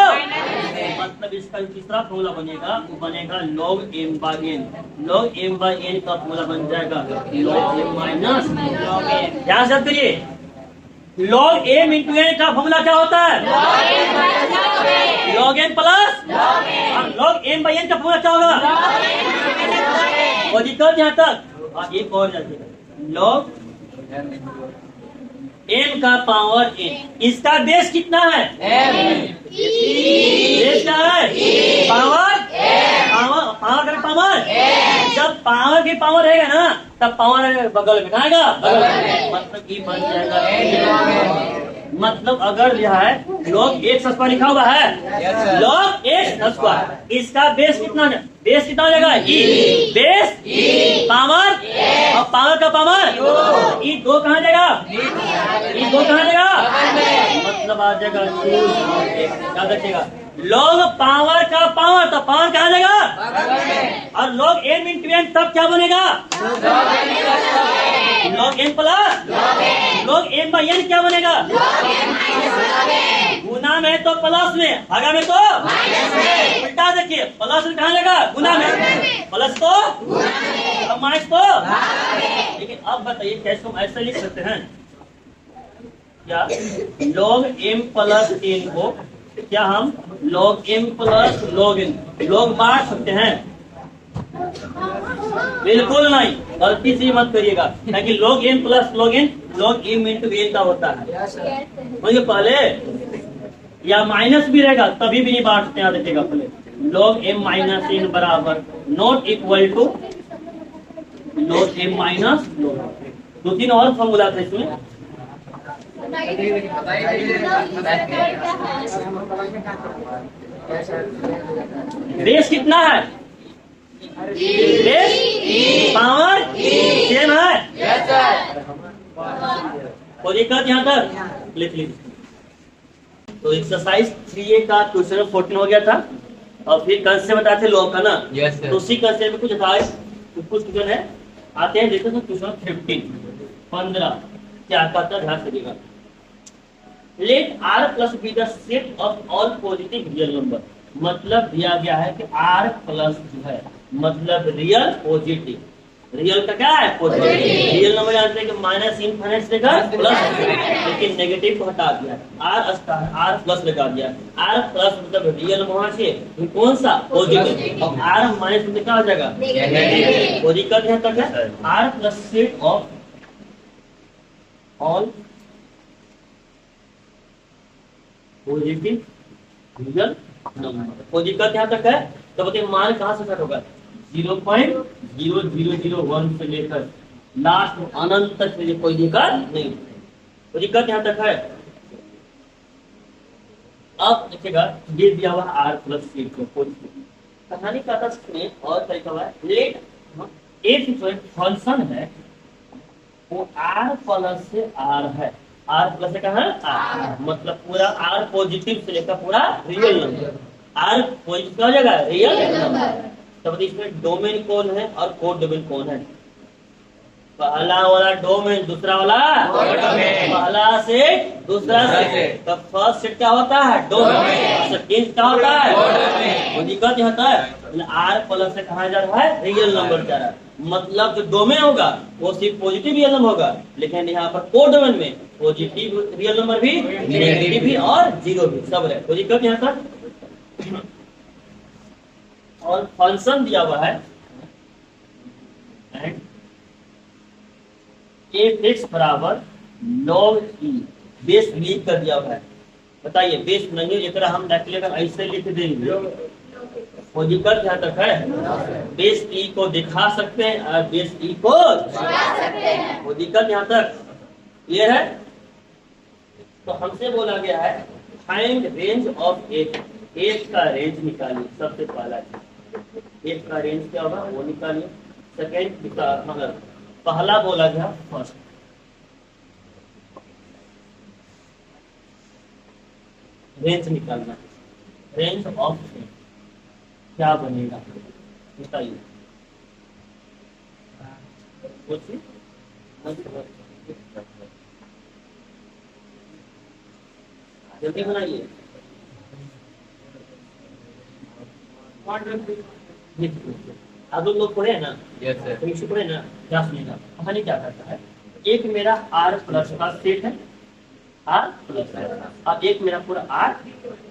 मतलब इसका तीसरा फॉर्मूला बनेगा, वो बनेगा log m by n। log m by n का फॉर्मूला बन जाएगा log m minus log n। ध्यान से करिए, log m इंटू n का फॉर्मूला क्या होता है? log m plus log m by n का फॉर्मूला क्या होगा? और दिक्कत यहाँ तक। एक और log m का पावर n, इसका बेस कितना है? बेस क्या है? पावर पावर का पावर। जब पावर की पावर रहेगा ना तब पावर बगल में कहां आएगा? बगल में। मतलब ये बन जाएगा। मतलब अगर यह है log x² लिखा हुआ है, log x², इसका बेस कितना है? बेस कितना हो जाएगा? ई बेस पावर और पावर का पावर ई 2 कहाँ जाएगा? ई 2 कहाँ जाएगा? मतलब आ जाएगा 2 याद रखिएगा। log पावर का पावर तो पावर कहाँ जाएगा? और log m इंटू n तब क्या बनेगा? log m plus log m by n क्या बनेगा? गुना में तो प्लस में, भागा में तो उल्टा। देखिए प्लस कहाँ जाएगा? गुना में। प्लस तो और माइनस तो। लेकिन अब बताइए कैसे हम ऐसे लिख सकते हैं क्या? log m प्लस n को क्या हम log m plus log n log बांट सकते हैं? बिल्कुल नहीं, गलती से मत करिएगा, क्योंकि log m plus log n log m into n का होता है। समझिए पहले, या माइनस भी रहेगा तभी भी नहीं बांट सकते। यहाँ देखिएगा पहले log m माइनस n बराबर not equal to log m minus log n। 2-3 और फॉर्मूला था इसमें। बेस कितना है? बेस पावर सेम है। Yes sir. कोई दिक्कत यहाँ तक? लिख लीजिए। तो एक्सरसाइज 3A का क्वेश्चन 14 हो गया था और फिर कंसेप्ट बताए थे लॉग का ना। Yes sir. तो उसी कंसेप्ट में कुछ था, कुछ क्वेश्चन है आते हैं। देखो तो क्वेश्चन 15 क्या कहता है, ध्यान से देखिएगा। Let r plus be the set of all positive real number. मतलब दिया गया है कि r प्लस जो है मतलब रियल पॉजिटिव। रियल का क्या है? पॉजिटिव। रियल नंबर जानते हैं कि माइनस इनफिनिट से लेकर प्लस, लेकिन नेगेटिव को हटा दिया, आर प्लस लगा दिया। आर प्लस मतलब रियल नंबर होना चाहिए कौन सा? पॉजिटिव। और आर माइनस में क्या हो जाएगा? नेगेटिव। पॉजिटिव यहाँ तक है R plus set of all positive real number. Positive यहाँ तक है तो बताइए मान कहाँ से स्टार्ट होगा? 0.0001 से लेकर लास्ट अनंत तक के लिए कोई दिक्कत नहीं। कोई दिक्कत यहाँ तक है। अब देखिएगा ये दिया हुआ आर प्लस सी को कहानी का था इसमें और तरीका हुआ है लेट एक जो फंक्शन है वो आर प्लस से आर है। आर प्लस से कहा आर मतलब पूरा आर पॉजिटिव से लेकर पूरा रियल नंबर। आर पॉजिटिव हो जाएगा रियल नंबर। तब इसमें डोमेन कौन है और कोड डोमेन कौन है? पहला वाला डोमेन, दूसरा वाला पहला सेट, दूसरा सेट। तब फर्स्ट सेट क्या होता है? डोमेन। सेकंड क्या होता है? कोई दिक्कत होता है। आर प्लस से कहा जा रहा है रियल नंबर जा रहा है। मतलब जो डोमेन होगा वो सिर्फ पॉजिटिव रियल नंबर होगा, लेकिन यहाँ पर कोड डोमेन में पॉजिटिव रियल नंबर भी, नेगेटिव भी और जीरो भी सब है। कोई दिक्कत यहाँ तक। और फंक्शन दिया हुआ है एंड f(x) बराबर log e। बेस लीक कर दिया हुआ है। बताइए बेस नहीं है एक हम डायरेक्टली ऐसे लिख देंगे कोई दिक्कत यहाँ तक है? बेस ई को दिखा सकते हैं और बेस ई को छुपा सकते हैं। कोई दिक्कत यहाँ तक क्लियर है? तो हमसे बोला गया है find range of F. F का रेंज निकालिए। सबसे पहला एफ का रेंज क्या होगा वो निकालिए। सेकेंड मगर पहला बोला गया फर्स्ट रेंज निकालना। रेंज ऑफ क्या बनेगा बताइए? जल्दी बनाइए। आप लोग पढ़े ना? Yes sir. पढ़े ना? क्या सुनेगा कहानी क्या करता है? एक मेरा आर प्लस का सेट है, आर प्लस है। अब एक मेरा पूरा आर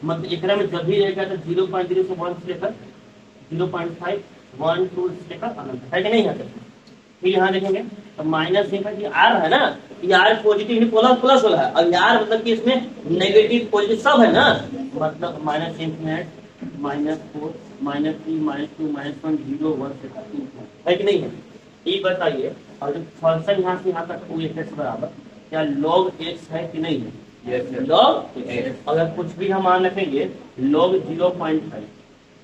मतलब एक में जब भी रहेगा तो 0.0 से 1 से लेकर 0.5 1 2 से लेकर अनंत है कि नहीं है? फिर यहाँ देखेंगे तो माइनस ये आर है ना, ये आर पॉजिटिव प्लस प्लस वाला है और यार मतलब कि इसमें नेगेटिव पॉजिटिव सब है ना। मतलब माइनस इनफिनिट -4 -3 -2 -1 0 1 से है कि नहीं है? ये बताइए। और जो फंक्शन यहाँ से यहाँ तक x बराबर क्या log x है कि नहीं है? Yes sir. log x। अगर कुछ भी हम मान रखेंगे log 0.5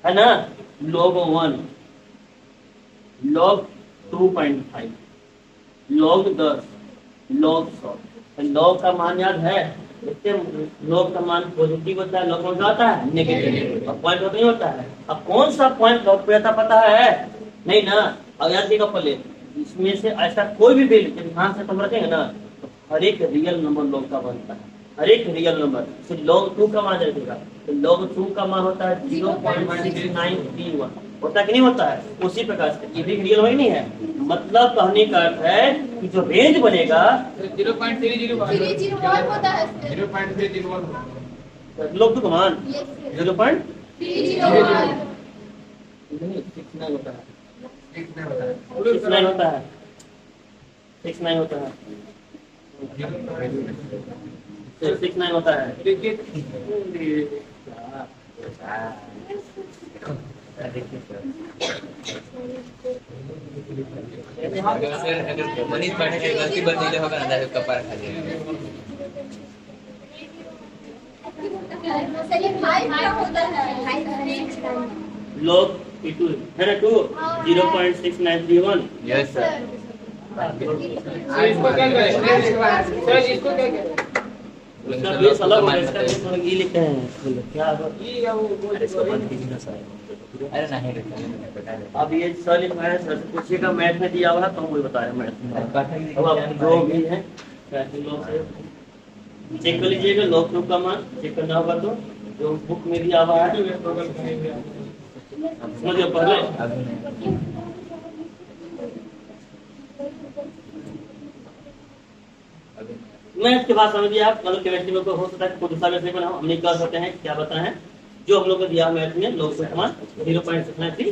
है ना, log 1 log 2.5 log 10 log 100। log का मान याद है? इससे log का मान पॉजिटिव होता है, log कौन होता है? नेगेटिव। अब पॉइंट नहीं होता है। अब कौन सा पॉइंट log पे आता पता है? नहीं ना। अब याद देखा पहले इसमें से ऐसा कोई भी वैल्यू जब यहाँ से हम रखेंगे ना तो हर एक रियल नंबर log का बनता है। हर एक रियल नंबर फिर log 2 का मान रखेगा तो log 2 का मान होता है 0.6931 होता है कि नहीं होता है? उसी प्रकार से ये भी रियल नहीं है। मतलब कहने का अर्थ है कि जो रेंज बनेगा 0.301 होता है। 0.301 log 2 का मान 0.69 301 होता है। 69 होता है। 69 होता है। 69 होता है। अगर मनीष पढ़ने की गलती बदले होगा ना तो कपार खा जाएगा। सर ये 5 क्या होता है? log E2 है ना 2 0.6931। Yes sir. इसको क्या सर इसको क्या उसका बेस अलग होगा, इसका बेस अलग। ये लिखते हैं क्या अरे नहीं अब ये सर लिखा है, सर से पूछिएगा मैथ में दिया हुआ है तो हम वही बता रहे हैं मैथ में। अब आप जो भी है चेक कर लीजिएगा। log 2 का मान चेक करना होगा तो जो बुक में दिया हुआ है समझिए पहले मैथ के बाद समझिए आप, मतलब केमिस्ट्री में कोई हो सकता है कोई दूसरा विषय में हम नहीं कर सकते हैं, क्या बताएं जो हम लोग को दिया मैथ में लोग से समान 0.63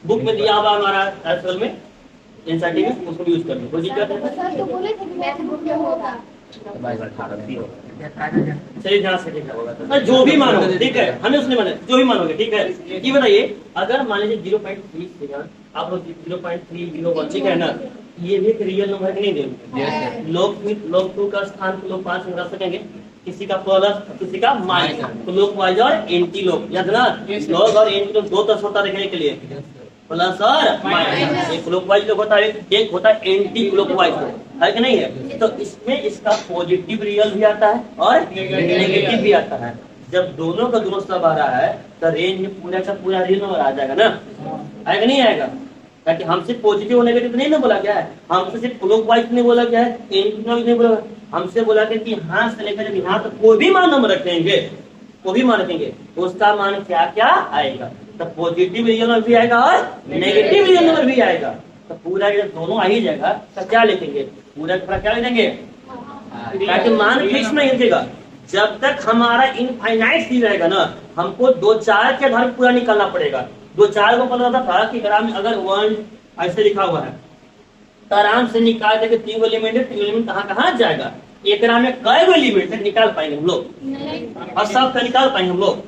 बुक में दिया हुआ हमारा असल में एनसीईआरटी में, उसको यूज कर लो, कोई दिक्कत है? सर तो बोले थे कि मैथ बुक में होगा। चलिए ध्यान से देखिए, जो भी मानोगे ठीक है, हमें उसने माने जो भी मानोगे ठीक है। ये बताइए अगर मान लीजिए 0.3 आप लोग 0.301 ठीक है ना, ये भी एक रियल नंबर नहीं देंगे। लोग टू का स्थान लोग 5 में रख सकेंगे, किसी का प्लस किसी का माइनस, तो लोग वाइज और एंटी लोग याद ना, लोग और एंटी लोग दो तरफ होता देखने के लिए, प्लस और माइनस। एक क्लॉकवाइज लोग होता है, एक होता है एंटी क्लॉकवाइज, है कि नहीं है? तो इसमें इसका पॉजिटिव रियल भी आता है और नेगेटिव भी आता है। जब दोनों का दोनों सब आ रहा है तो रेंज में पूरा का पूरा रियल नंबर आ जाएगा ना, आएगा नहीं आएगा? ताकि हमसे पॉजिटिव और नेगेटिव नहीं ना बोला गया है, हमसे सिर्फ क्लॉकवाइज नहीं बोला गया है, एंटी क्लॉकवाइज नहीं बोला, हमसे बोला गया कि यहाँ से लेकर जब यहाँ तक कोई भी मान हम रखेंगे, कोई भी मान रखेंगे उसका मान क्या क्या आएगा, तो पॉजिटिव रियल नंबर भी आएगा और नेगेटिव रियल नंबर भी आएगा। तो पूरा जब दोनों आ ही जाएगा तो क्या लिखेंगे, पूरा पूरा क्या लिखेंगे, ताकि मान फिक्स नहीं रखेगा। जब तक हमारा इनफाइनाइट ही रहेगा ना, हमको 2-4 के आधार पूरा निकालना पड़ेगा। 2-4 को पता था कि ग्राम अगर 1 ऐसे लिखा हुआ है तो आराम से निकाल देंगे 3 एलिमेंट है, 3 एलिमेंट कहाँ कहाँ जाएगा, एक ग्राम में कई एलिमेंट है निकाल पाएंगे हम लोग, और सब का निकाल पाएंगे हम लोग।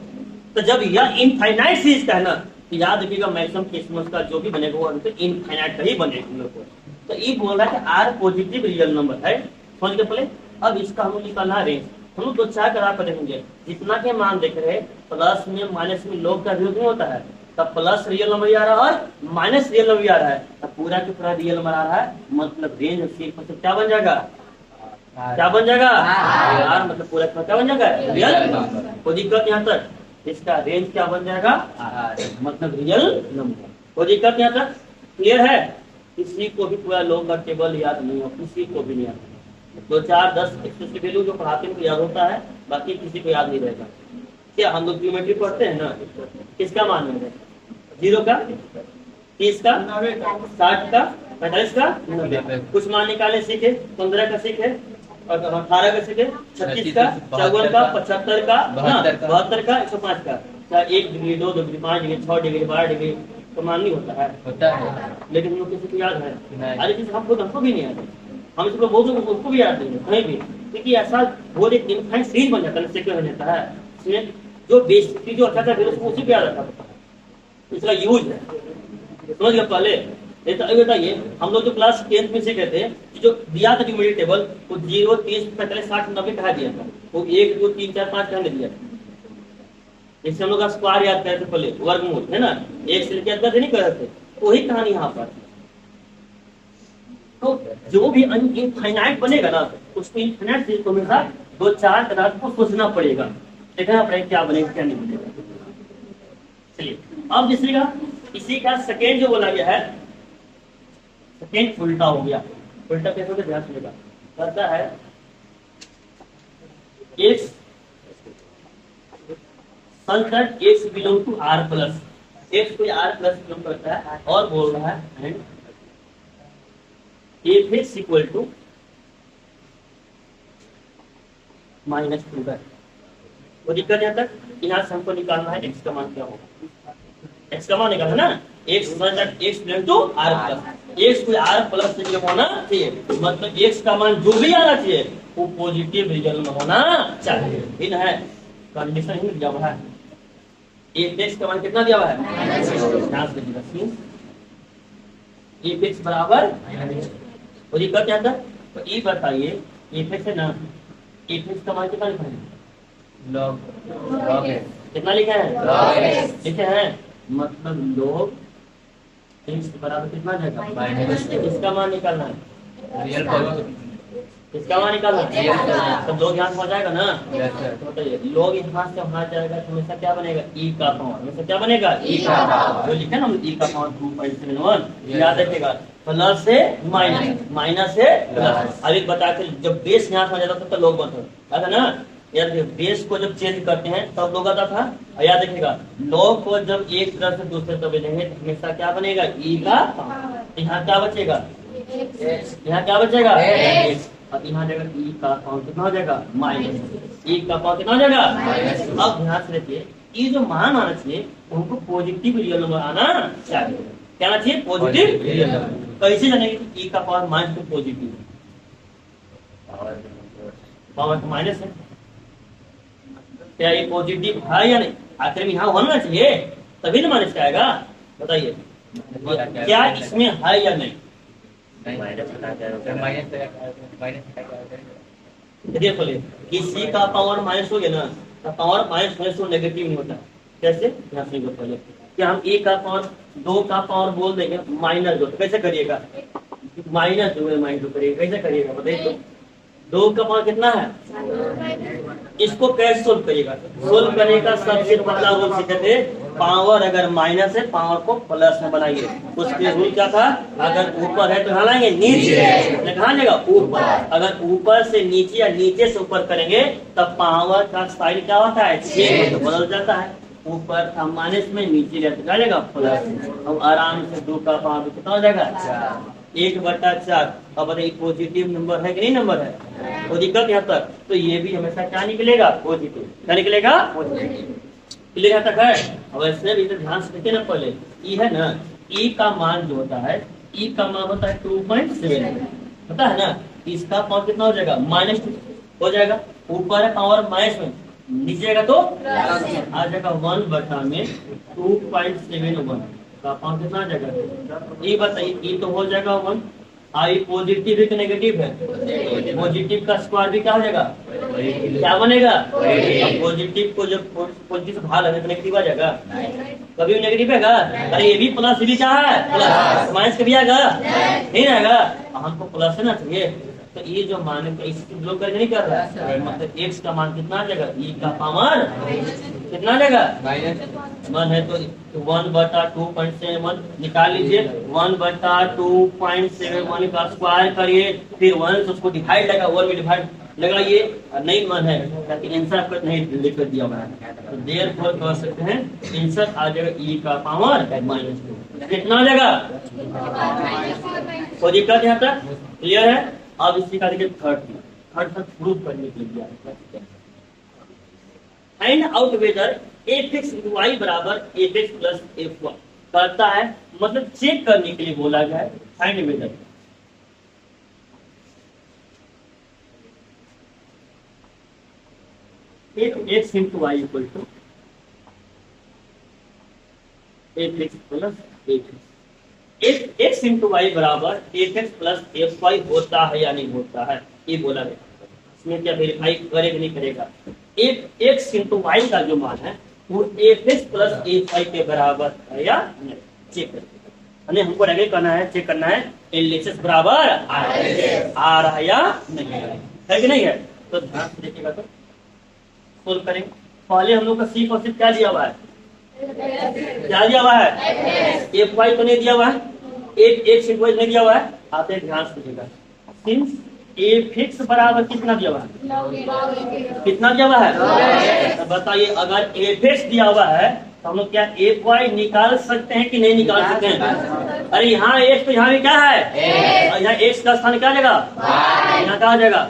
तो जब यह इनफाइनाइट सीरीज का है ना, तो याद रखिएगा मैक्सिमम किस्मत का जो भी बनेगा वो इनफाइनाइट का ही बनेगा हम लोग को। तो ये बोल रहा है कि आर पॉजिटिव रियल नंबर है, समझ गए पहले। अब इसका हम लोग निकालना है रेंज, हम लोग 2-4 करा कर देखेंगे, जितना के मान देख रहे हैं प्लस में माइनस में लोग का विरोध नहीं होता है, तब प्लस रियल नंबर आ रहा है और माइनस रियल नंबर आ रहा है, तब पूरा के पूरा रियल नंबर आ रहा है, मतलब रेंज मतलब क्या बन जाएगा, क्या बन जाएगा आर, मतलब पूरा क्या बन जाएगा रियल। कोई दिक्कत यहाँ तक, इसका रेंज क्या बन जाएगा मतलब रियल नंबर। कोई दिक्कत यहाँ तक क्लियर है? किसी को भी पूरा लोग का टेबल याद नहीं हो, किसी को भी नहीं आता, 2-4-10 एक्सेस वैल्यू जो पढ़ाते हैं याद होता है, बाकी किसी को याद नहीं रहेगा। क्या हम लोग ज्योमेट्री पढ़ते हैं ना, किसका मान है 0 का, 30 का, 60 का, 45 का, 90। कुछ मान निकालने सीखे, 15 का सीखे, 18 का सीखे, 36 का, 54 का, 75 का, 72 का, 105 का, 1 degree 2 degree 5 degree 6 degree 12 degree तो मान नहीं होता है, लेकिन हम लोग किसी को याद है, अरे किसी हमको भी नहीं आता, हम इसको बोल दो उसको भी याद नहीं है कहीं भी, क्योंकि ऐसा बहुत एक इनफाइनाइट सीरीज बन जाता है, सीक्वेंस बन जाता है, इसमें जो बेसिक जो अच्छा था फिर उसको उसी पे याद रखा था, इसका यूज है, समझ गए पहले। अभी बताइए हम लोग जो क्लास 10th में सीखे थे, जो दिया था ज्योमेट्री टेबल वो 0 30 45 60 90 कहा दिया था, वो 1 2 3 4 5 कहने दिया था। जैसे हम लोग स्क्वायर याद करते थे पहले, वर्गमूल है ना, एक से लेकर याद करते नहीं कर रहे थे, वही कहानी यहाँ पर। तो जो भी इनफाइनाइट बनेगा ना, उसको इनफाइनाइट चीज को हमेशा 2-4 कदम को सोचना पड़ेगा, देखना पड़ेगा क्या बनेगा क्या नहीं बनेगा। चलिए अब इसी का सेकेंड जो बोला गया है, सेकेंड उल्टा हो गया। उल्टा कैसे होगा ध्यान सुनेगा, कहता है x such that x belong to r plus, x कोई r प्लस बिलोंग करता है, और बोल रहा है एफ एक्स इक्वल टू -2 है। वो दिक्कत यहाँ तक, यहाँ से हमको निकालना है x का मान क्या होगा, x का मान निकालना ना, x belong to r plus, x कोई r प्लस से होना चाहिए, मतलब x का मान जो भी आना चाहिए वो पॉजिटिव रिजल्ट में होना चाहिए, इन है कंडीशन ही दिया हुआ है। एफ एक्स का मान कितना दिया हुआ है, एफ एक्स बराबर, और दिक्कत क्या था, तो ये बताइए एफ एक्स है ना, एफ एक्स का मान कितना लिखा है, लॉग कितना लिखा है, लिखे हैं, मतलब लॉग एक्स बराबर कितना जाएगा, इसका मान निकालना है, इसका मान निकालना है, तो लोग यहाँ से हो जाएगा ना, तो बताइए लोग यहाँ से वहाँ जाएगा तो हमेशा क्या बनेगा, ई का पावर, हमेशा क्या बनेगा, ई का पावर, जो लिखा ना ई का पावर 2.71, याद रखेगा, प्लस से माइनस, माइनस से प्लस। अभी बता के जब बेस यहाँ से आ जाता तो लोग बनता है ना, यार बेस को जब चेंज करते हैं तब लोग आता था। और याद रखिएगा लॉग को जब एक तरफ से दूसरे तरफ भेजेंगे तो हमेशा क्या बनेगा ई का, यहाँ क्या बचेगा, यहाँ क्या बचेगा और यहाँ जगह ई का पावर कितना हो जाएगा माइनस, ई का पावर कितना हो जाएगा। अब ध्यान से देखिए ये जो मान आना चाहिए उनको पॉजिटिव रियल नंबर आना चाहिए। क्या आना चाहिए, पॉजिटिव रियल नंबर। कैसे जानेंगे ई का power minus two positive, power तो माइनस है, क्या ये पॉजिटिव है या नहीं, आखिर में यहाँ होना चाहिए तभी ना माइनस का आएगा। बताइए क्या इसमें है या नहीं। देखिए बोले किसी का पावर माइनस हो गया ना तो पावर माइनस होने से नेगेटिव नहीं होता। कैसे, ध्यान से पहले कि हम ए का पावर 2 का पावर बोल देंगे माइनस 2, कैसे करिएगा, माइनस 2 माइनस 2 करिएगा, कैसे करिएगा बताइए। तो 2 का पावर कितना है, इसको कैसे सोल्व करिएगा। सोल्व करने का सबसे पहला रूल सीखे थे, पावर अगर माइनस है पावर को प्लस में बनाइए। उसके रूल क्या था, अगर ऊपर है तो कहाँ लाएंगे नीचे, कहाँ जाएगा ऊपर। अगर ऊपर से नीचे या नीचे से ऊपर करेंगे तब पावर का साइड क्या होता है चेंज, तो बदल जाता है। ऊपर था माइनस में, नीचे रहता जाएगा प्लस। अब आराम से 2 का पावर कितना हो जाएगा 1/4। अब बताइए पॉजिटिव नंबर है कि नहीं नंबर है, वो दिक्कत यहाँ तक। तो ये भी हमेशा क्या निकलेगा पॉजिटिव, क्या निकलेगा पॉजिटिव। क्लियर यहाँ तक है। अब ऐसे भी ध्यान से देखिए ना पहले ई है ना, ई का मान जो होता है, ई का मान होता है 2.7 पता है ना। इसका पावर कितना हो जाएगा -2 हो जाएगा। ऊपर है पावर माइनस में, नीचे जाएगा तो आ जाएगा 1/2.71 का पावर कितना आ जाएगा। ये बताइए ये तो हो जाएगा 1, आई पॉजिटिव है कि नेगेटिव है, पॉजिटिव का स्क्वायर भी क्या हो जाएगा, क्या बनेगा। पॉजिटिव को जब पॉजिटिव से भाग लगे तो नेगेटिव आ जाएगा, कभी भी नेगेटिव आएगा। अरे ये भी प्लस, ये भी क्या है प्लस, माइनस कभी आएगा नहीं आएगा, हमको प्लस है ना चाहिए। तो ये जो मान है इसकी जो करके नहीं कर रहा है, मतलब x का मान कितना आ जाएगा, e का पावर कितना आ जाएगा -1 है तो 1/2.71 निकाल लीजिए। 1/2.71 का स्क्वायर करिए, फिर 1 से उसको डिवाइड लगा, 1 में डिवाइड लगाइए। नहीं मन है ताकि आंसर आपको नहीं लिख कर दिया हुआ है, तो देयरफॉर कह सकते हैं आंसर आ जाएगा e का पावर -2 कितना आ जाएगा। कोई दिक्कत यहाँ तक क्लियर है। अब इसी का देखिए थर्ड तक प्रूव करने के लिए find out whether f(x * y) बराबर f(x + f(y) करता है, मतलब चेक करने के लिए बोला गया है। Find weather f(x * y) = f(x + f)। f(x * y) बराबर f(x + f(y) होता है या नहीं होता है, ये बोला गया। इसमें क्या वेरीफाई करेगा नहीं करेगा। f(x * y) का जो मान है वो f(x + f(y) के बराबर है या नहीं, चेक करें। हमको आगे करना है, चेक करना है LHS बराबर आ रहा है या नहीं है कि नहीं है। तो ध्यान से देखिएगा, तो सोल्व करेंगे। पहले हम लोग का सिर्फ और सिर्फ क्या दिया हुआ है, क्या दिया हुआ है, f(y) तो नहीं दिया हुआ है, f(x * y) नहीं दिया हुआ है। आप एक ध्यान से देखिएगा, सिंस f(x) बराबर कितना दिया हुआ है, कितना दिया हुआ है। तो बताइए अगर f(x) दिया हुआ है तो हम लोग क्या f(y) निकाल सकते हैं कि नहीं निकाल सकते हैं। अरे यहाँ x तो यहाँ भी क्या है, और यहाँ x का स्थान क्या जाएगा, यहाँ क्या आ जाएगा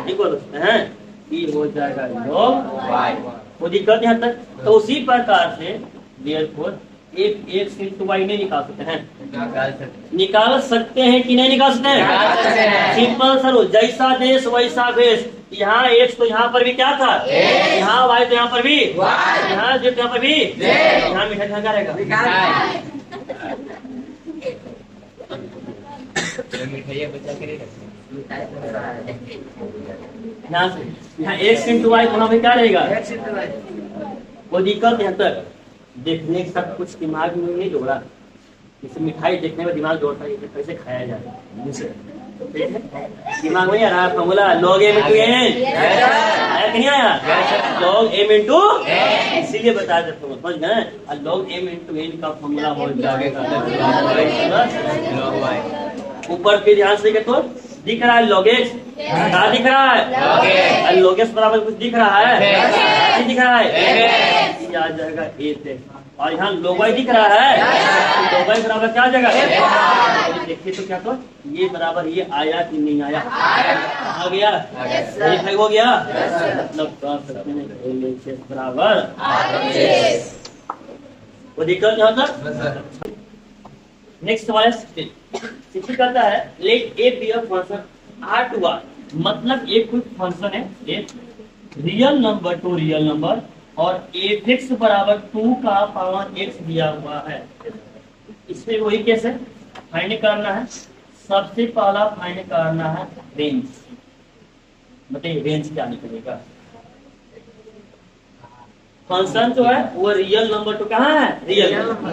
इक्वल है, ये हो जाएगा log y। कोई दिक्कत यहाँ तक। तो उसी प्रकार से देयरफॉर f(x * y) नहीं निकाल सकते हैं, निकाल सकते हैं कि नहीं निकाल सकते हैं। सिंपल सर, जैसा देश वैसा भेष। यहाँ x तो यहाँ पर भी क्या था, यहाँ y तो यहाँ पर भी, यहाँ z तो यहाँ पर भी, यहाँ मिठाई क्या रहेगा, मिठाइयाँ बचा के यहाँ से यहाँ x * y वहाँ पे क्या रहेगा। वो दिक्कत यहाँ तक देखने के साथ कुछ दिमाग में नहीं जोड़ा, जैसे मिठाई देखने में दिमाग जोड़ता है, कैसे खाया जाए दिमाग में नहीं आ रहा। फॉर्मूला log m * n आया कि नहीं आया, log m * इसीलिए बताया जाता है, समझ गए। log m * n का फॉर्मूला हो जाएगा ऊपर फिर ध्यान से देखें तो दिख रहा है लोगेश? क्या दिख रहा है? लोगेश। लोगेश बराबर कुछ दिख रहा है? Yes। दिख रहा है? Yes। ये आ जाएगा ए। और यहाँ लोगाई दिख रहा है? लोगाई बराबर क्या आ जाएगा? देखिए तो क्या तो ये बराबर ये आया कि नहीं आया? आ गया? ये हो गया? मतलब कह सकते हैं LHS बराबर वो दिक्कत यहाँ तक। नेक्स्ट सवाल 60 कहता है let A be a function R to R, मतलब एक कोई फंक्शन है एक real number to real number और f(x) बराबर 2 का पावर x दिया हुआ है। इसमें वही कैसे फाइंड करना है? सबसे पहला फाइंड करना है रेंज। बताइए रेंज क्या निकलेगा? फंक्शन जो है वो रियल नंबर तो कहाँ है? Real number.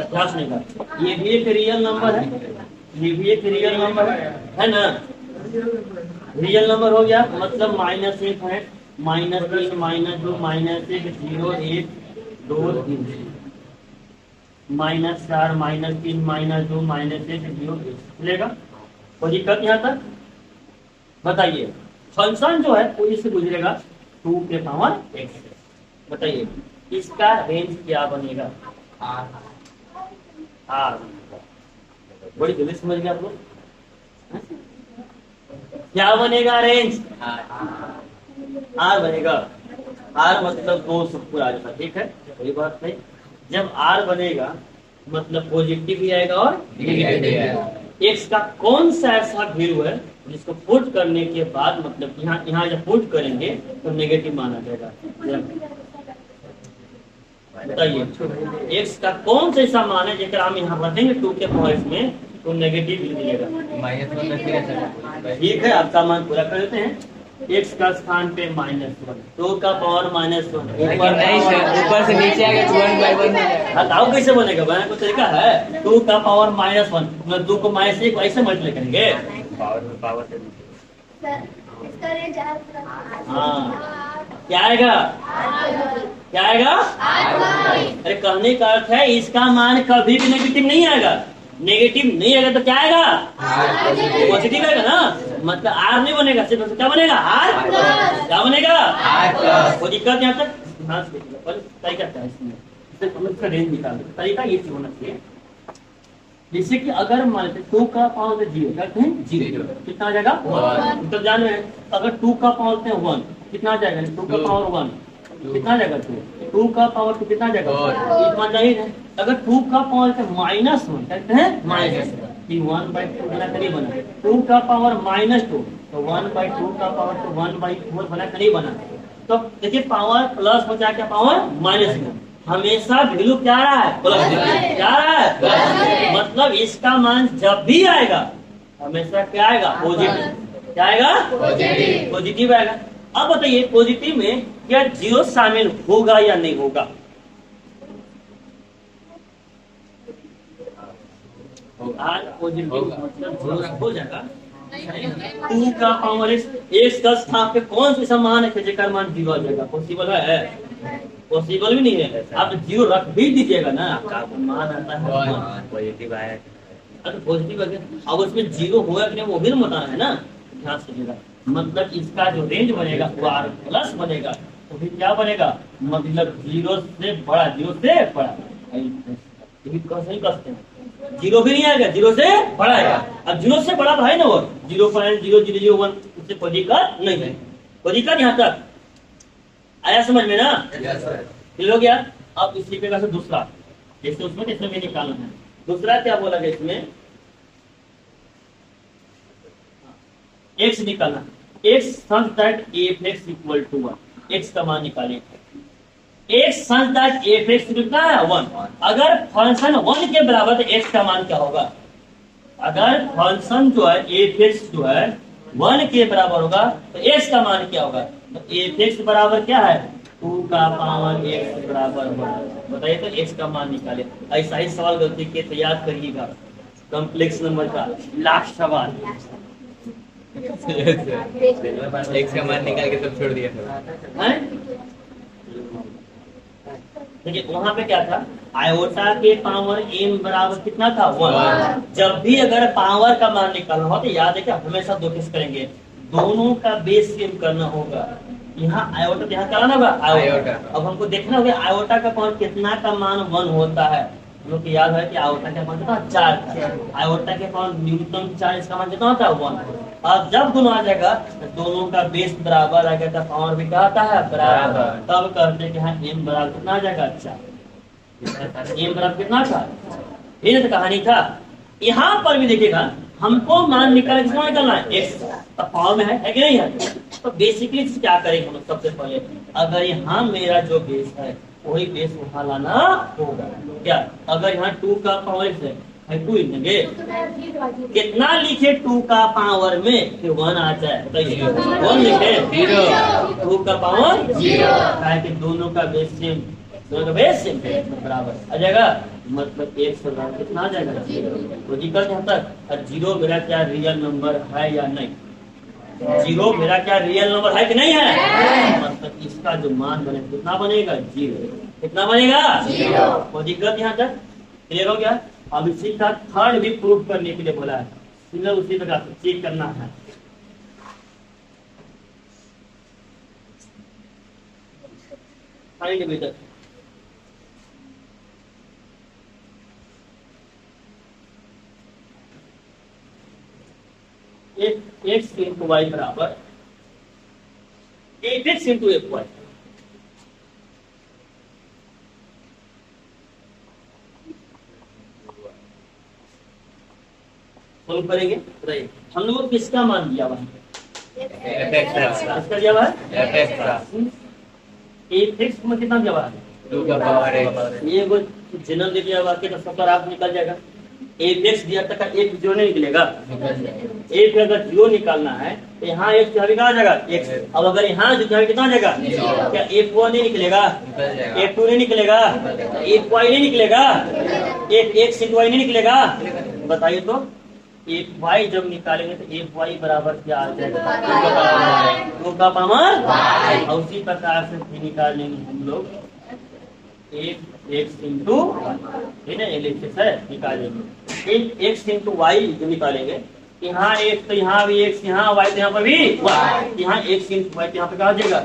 ये भी एक रियल नंबर है, ये भी एक रियल नंबर है ना? रियल नंबर हो गया मतलब -1 है, -3 -2 -1 0 1 2 3 -4 -3 -2 -1 0 चलेगा? कोई दिक्कत यहाँ तक? बताइए फंक्शन जो है वो इससे गुजरेगा 2 के पावर x। बताइए इसका रेंज क्या बनेगा? R। बड़ी जल्दी समझ गया आप लोग? क्या बनेगा रेंज? R बनेगा। R मतलब 2 सब पूरा आ जाता, ठीक है कोई बात नहीं। जब R बनेगा मतलब पॉजिटिव भी आएगा और नेगेटिव भी आएगा। x का कौन सा ऐसा वैल्यू है जिसको पुट करने के बाद मतलब यहाँ जब पुट करेंगे तो नेगेटिव माना जाएगा? बताइए x का कौन सा ऐसा मान है जब हम यहाँ रखेंगे 2 के पावर में तो नेगेटिव मिलेगा? ठीक है आपका मान पूरा कर देते हैं। x का स्थान पे -1 2 का पावर -1 ऊपर से नीचे आ गया 1/1 हटाओ कैसे बनेगा? बनाने का तरीका है 2 का पावर -1 मतलब 2 को -1 ऐसे मल्टीप्लाई करेंगे पावर से। सर इसका रेंज R+। हाँ क्या आएगा? क्या आएगा? अरे कहने का अर्थ है इसका मान कभी भी नेगेटिव नहीं आएगा। नेगेटिव नहीं आएगा तो क्या आएगा? पॉजिटिव आएगा ना, मतलब R नहीं बनेगा, सिर्फ क्या बनेगा? R। क्या बनेगा? कोई दिक्कत यहाँ तक? तरीका क्या है इसमें? इसका रेंज निकालने तरीका ये होना चाहिए जैसे कि अगर मान लेते 2 का पावर 0 कहते हैं 0 कितना आ जाएगा? तो जान रहे हैं अगर 2 का पावर 1 कितना आ जाएगा? 2 का पावर 1 कितना आ जाएगा? 2 का पावर 2 कितना आ जाएगा? इतना जाहिर है। अगर 2 का पावर -1 कहते हैं -1/2 बना कर नहीं बना। 2 का पावर -2 तो 1/2 का पावर तो 1/4 बना कर नहीं बना। तो देखिए पावर प्लस हो जाए क्या पावर माइनस में हमेशा वैल्यू क्या रहा है? प्लस। क्या रहा है? मतलब इसका मान जब भी आएगा हमेशा क्या आएगा? पॉजिटिव। क्या आएगा? पॉजिटिव आएगा। अब बताइए पॉजिटिव में क्या 0 शामिल होगा या नहीं होगा? आज पॉजिटिव मतलब 0 हो जाएगा। 2 का पावर x का स्थान पे कौन सा मान है जेकर मान 0 आ जाएगा? पॉसिबल है? पॉसिबल भी नहीं है। आप 0 रख भी दीजिएगा ना आपका मान आता है पॉजिटिव आया। तो पॉजिटिव अब उसमें 0 होगा कि नहीं वो भी बताना है ना, ध्यान से। मतलब इसका जो रेंज बनेगा वो R+ बनेगा तो फिर क्या बनेगा? मतलब 0 से बड़ा 0 से बड़ा नहीं कसते हैं 0 भी नहीं आएगा 0 से बड़ा आएगा। अब 0 से बड़ा है ना वो 0.0001 उससे कोई दिक्कत नहीं है। कोई दिक्कत यहाँ तक आया समझ में ना? क्लियर हो गया? अब इसी प्रकार से दूसरा जैसे उसमें इसमें भी निकालना है। दूसरा क्या बोला गया इसमें? x निकालना। x such that f(x) = 1 x का मान निकालें। x such that f(x) कितना है? 1। अगर फंक्शन 1 के बराबर तो x का मान क्या होगा? अगर फंक्शन जो है f(x) जो है 1 के बराबर होगा तो x का मान क्या होगा? तो f(x) बराबर क्या है? 2 का पावर x बराबर 1। बताइए तो x का मान निकाले। ऐसा ही सवाल गलती के तो याद करिएगा कॉम्प्लेक्स नंबर का लास्ट सवाल। x का मान निकाल के तब छोड़ दिया। देखिए वहां पे क्या था, आयोटा के पावर m बराबर कितना था 1। जब भी अगर पावर का मान निकालना हो तो याद है कि हमेशा दो केस करेंगे, दोनों का बेस सेम करना होगा। यहाँ आयोटा यहाँ कराना होगा आयोटा। अब हमको देखना होगा आयोटा का पावर कितना का मान 1 होता है। हम लोग को याद है कि आयोटा का मान कितना 4 था, आयोटा के पावर न्यूनतम 4, इसका मान कितना होता है 1। अब जब दोनों आ जाएगा तो दोनों का बेस बराबर आ गया, पावर भी क्या आता है बराबर, तब करते कि हाँ m बराबर कितना आ जाएगा 4। m बराबर कितना था, ये तो कहानी था। यहाँ पर भी देखिएगा हमको मान निकालना है x, तो पावर में है कि नहीं है। तो बेसिकली क्या करेंगे हम लोग, सबसे पहले अगर यहाँ मेरा जो बेस है वही बेस वहां लाना होगा। क्या अगर यहाँ 2 का पावर है 2 लिखेंगे, कितना लिखे 2 का पावर में कि 1 आ जाए, बताइए 1 लिखे 2 का पावर 0, कि दोनों का बेस सेम, दोनों का बेस सेम बराबर आ जाएगा, मतलब 1 से बराबर कितना आ जाएगा 0। तो दिक्कत यहाँ तक, और 0 मेरा क्या रियल नंबर है या नहीं, 0 मेरा क्या रियल नंबर है कि नहीं है, मतलब इसका जो मान बने कितना बनेगा 0, कितना बनेगा 0। कोई दिक्कत यहाँ तक क्लियर हो गया। अब इसी का थर्ड भी प्रूफ करने के लिए बोला है, सिंगल उसी प्रकार से चेक करना है। Find better X into Y बराबर 8x into F Y. Solve करेंगे, बताइए हम लोगों को किसका मान दिया हुआ है, किसका दिया हुआ है, एफ में कितना दिया हुआ है 2 का पावर x। ये वो जनरल दे दिया हुआ कि तो सबका आप निकल जाएगा, एफ दिया तक एक जीरो नहीं निकलेगा, एक अगर जीरो निकालना है तो यहाँ एक यहाँ कहा जाएगा एक्स। अब अगर यहाँ जो कितना आ जाएगा, क्या एफ वन नहीं निकलेगा, एफ टू नहीं निकलेगा, एफ वाई नहीं निकलेगा, एफ एक्स इंटू वाई नहीं निकलेगा, बताइए तो एफ वाई जब निकालेंगे तो एफ वाई बराबर क्या आ जाएगा 2 का पावर, और उसी प्रकार से भी निकालेंगे हम लोग एक एक्स इंटू एलिप्सिस है निकालेंगे, एक एक्स इंटू वाई जो निकालेंगे, यहाँ एक तो यहाँ भी एक्स, यहाँ वाई तो यहाँ पर भी वाई, यहाँ एक्स इंटू वाई यहाँ पे कहा जाएगा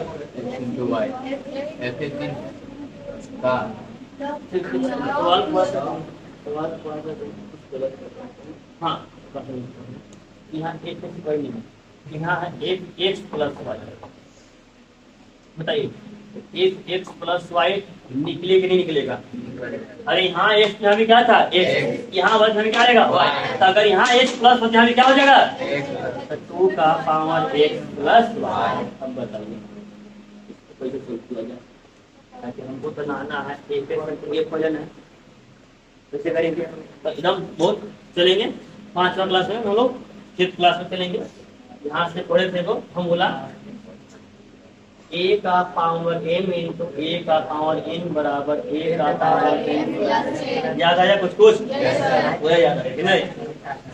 हाँ यहाँ एक यहाँ है एक एक्स प्लस वाई, बताइए एक एक्स प्लस वाई निकले कि नहीं निकलेगा, अरे यहाँ एक्स यहाँ भी क्या था एक्स, यहाँ बस हमें क्या रहेगा तो अगर यहाँ एक्स प्लस हो यहाँ भी क्या हो जाएगा 2 का पावर एक्स प्लस वाई। अब बताइए इसको कैसे सोल्व किया जाए, ताकि हमको तो नाना है एक वजन है, कैसे करेंगे तो एकदम बहुत चलेंगे 5वां क्लास में हम लोग 5th क्लास में चलेंगे। यहाँ से थोड़े थे को हम बोला a का पावर m इंटू a का पावर n बराबर a का पावर n। याद आया कुछ कुछ वह याद आया कि नहीं,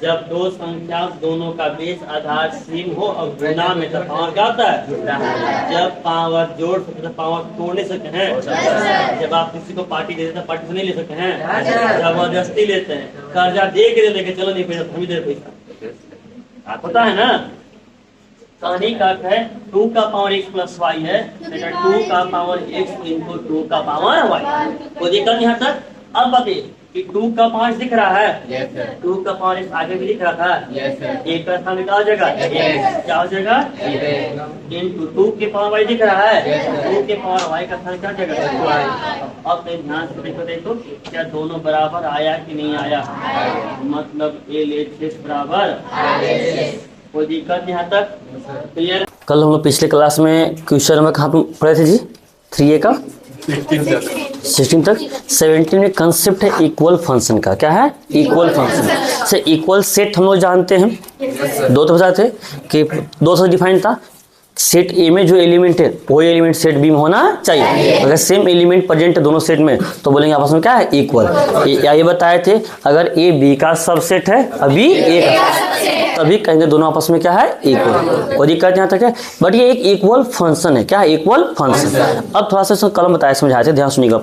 जब दो संख्या दोनों का बेस आधार सेम हो और गुना में तो पावर क्या होता है, जब पावर जोड़ सकते तो पावर तोड़ नहीं सकते हैं, जब आप किसी को पार्टी दे देते पार्टी से नहीं ले सकते हैं, जबरदस्ती लेते हैं, कर्जा दे के लेके चलो नहीं पैसा हम ही दे पैसा, होता है ना। कहानी का अर्थ है 2 का पावर x प्लस वाई है, 2 का पावर x इंटू 2 का पावर वाई। कोई दिक्कत यहाँ तक। अब बताइए कि 2 का पावर दिख रहा है, 2 का पावर x आगे भी दिख रहा था, एक का स्थान क्या हो जाएगा क्या हो जाएगा इंटू 2 के पावर वाई दिख रहा है, 2 के पावर वाई का स्थान क्या हो जाएगा। अब ध्यान से देखो क्या दोनों बराबर आया कि नहीं आया, मतलब एल बराबर, कोई दिक्कत यहाँ तक क्लियर। कल हम लोग पिछले क्लास में क्वेश्चन नंबर कहाँ पे पढ़े थे जी 3A का 16 तक। 17 में कंसेप्ट है इक्वल फंक्शन का, क्या है इक्वल फंक्शन से। इक्वल सेट हम लोग जानते हैं, दो तो बताते कि दो से डिफाइन था, सेट ए में जो एलिमेंट है वही एलिमेंट सेट बी में होना चाहिए, अगर सेम एलिमेंट प्रेजेंट है दोनों सेट में तो बोलेंगे आपस में क्या है इक्वल। ये बताए थे अगर ए बी का सबसेट है और बी ए का, तभी कहेंगे दोनों आपस में क्या है, इक्वल। कोई दिक्कत यहाँ तक है, बट ये एक इक्वल फंक्शन है। क्या है, इक्वल फंक्शन। अब थोड़ा सा इसको कलम बताया समझाते, ध्यान सुनिएगा।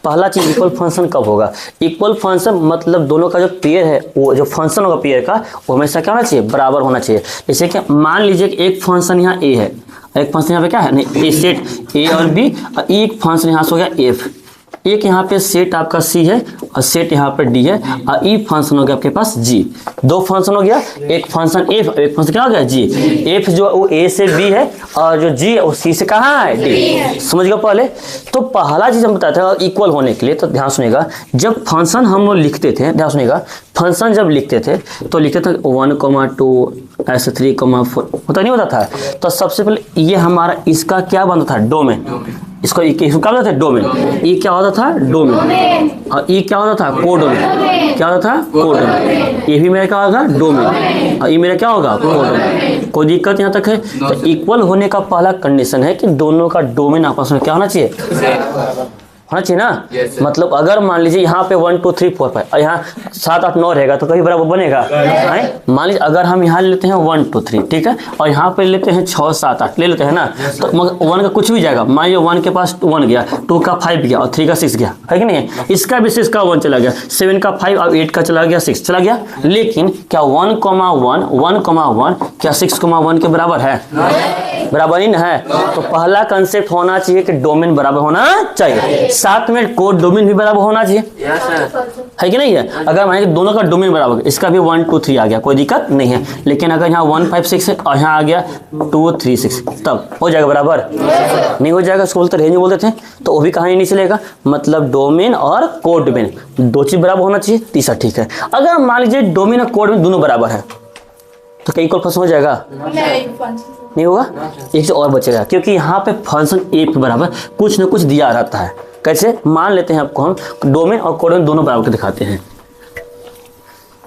पहला चीज इक्वल फंक्शन कब होगा। इक्वल फंक्शन मतलब दोनों का जो पेयर है, वो जो फंक्शन होगा पेयर का, वो हमेशा क्या होना चाहिए, बराबर होना चाहिए। जैसे कि मान लीजिए कि एक फंक्शन यहाँ ए है, एक फंक्शन यहाँ पे क्या है, नहीं, ए सेट ए और बी, और एक फंक्शन यहाँ से हो गया एफ। एक यहाँ पे सेट आपका सी है और सेट यहाँ पे डी है, और ई फंक्शन हो गया आपके पास जी। दो फंक्शन हो गया, एक फंक्शन एफ और एक फंक्शन क्या हो गया, जी। एफ जो वो ए से बी है और जो जी है वो सी से कहाँ है, डी। समझ गए पहले। तो पहला चीज हम बताते हैं इक्वल होने के लिए, तो ध्यान सुनिएगा। जब फंक्शन हम लोग लिखते थे, ध्यान सुनिएगा, फंक्शन जब लिखते थे तो लिखते थे 1,2 ऐसे 3,4 होता नहीं होता था। तो सबसे पहले ये हमारा इसका क्या बनता था, डोमेन। इसको क्या होता था, डोमेन। ये क्या होता था, डोमेन। और ये क्या होता था, कोडोमेन। क्या होता था, कोडोमेन। ये भी मेरा क्या होगा, डोमेन, और ये मेरा क्या होगा, कोडोमेन। कोई दिक्कत यहाँ तक है। तो इक्वल होने का पहला कंडीशन है कि दोनों का डोमेन आपस में क्या होना चाहिए, होना चाहिए ना। मतलब अगर मान लीजिए यहाँ पे 1 2 3 4 5 और यहाँ 7 8 9 रहेगा तो कभी बराबर बनेगा। मान लीजिए अगर हम यहाँ लेते हैं 1 2 3, ठीक है, और यहाँ पे लेते हैं 6 7 8 ले लेते हैं ना, तो 1 का कुछ भी जाएगा। मान लीजिए 1 के पास 1 गया, 2 का 5 गया और 3 का 6 गया, है कि नहीं। इसका भी 6 का 1 चला गया, 7 का 5 और 8 का चला गया 6 चला गया। लेकिन क्या 1,1 क्या 6,1 के बराबर है, बराबर ही ना है। तो पहला कंसेप्ट होना चाहिए कि डोमेन बराबर होना चाहिए, साथ में कोड डोमेन भी बराबर होना चाहिए, है कि नहीं है। अगर मान लीजिए दोनों का डोमेन बराबर, इसका भी 1 2 3 आ गया, कोई दिक्कत नहीं है। लेकिन अगर यहाँ 1 5 6 है और यहाँ आ गया 2 3 6, तब हो जाएगा बराबर, नहीं हो जाएगा। उसको बोलते रेंज बोलते थे, तो वो भी कहानी नहीं चलेगा। मतलब डोमेन और कोड डोमेन दो चीज बराबर होना चाहिए, तीसरा ठीक है। अगर मान लीजिए डोमेन और कोड डोमेन दोनों बराबर है तो क्या इक्वल फंक्शन हो जाएगा, नहीं होगा। एक चीज और बचेगा, क्योंकि यहाँ पे फंक्शन ए पे बराबर कुछ न कुछ दिया रहता है। कैसे, मान लेते हैं आपको हम डोमेन और कोडोमेन दोनों बराबर के दिखाते हैं।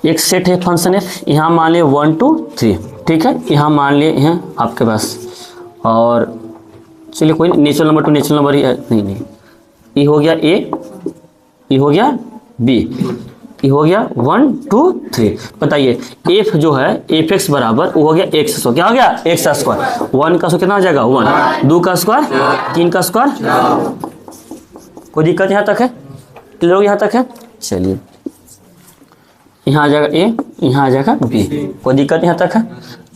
एक सेट है फंक्शन एफ, यहाँ मान लिए 1 2 3, ठीक है, यहाँ मान लिए हैं आपके पास, और चलिए कोई natural number to natural number ही है, नहीं, ये हो गया ए, ये हो गया बी, ये हो गया 1 2 3। बताइए एफ जो है एफ एक्स बराबर वो हो गया एक्स, तो क्या हो गया एक्स का स्क्वायर। 1 का स्क्वायर कितना हो जाएगा 1, 2 का स्क्वायर 3 का स्क्वायर। कोई दिक्कत यहाँ तक है, क्लियर यहाँ तक है। चलिए यहाँ आ जाएगा ए, यहाँ आ जाएगा बी, कोई दिक्कत यहाँ तक है।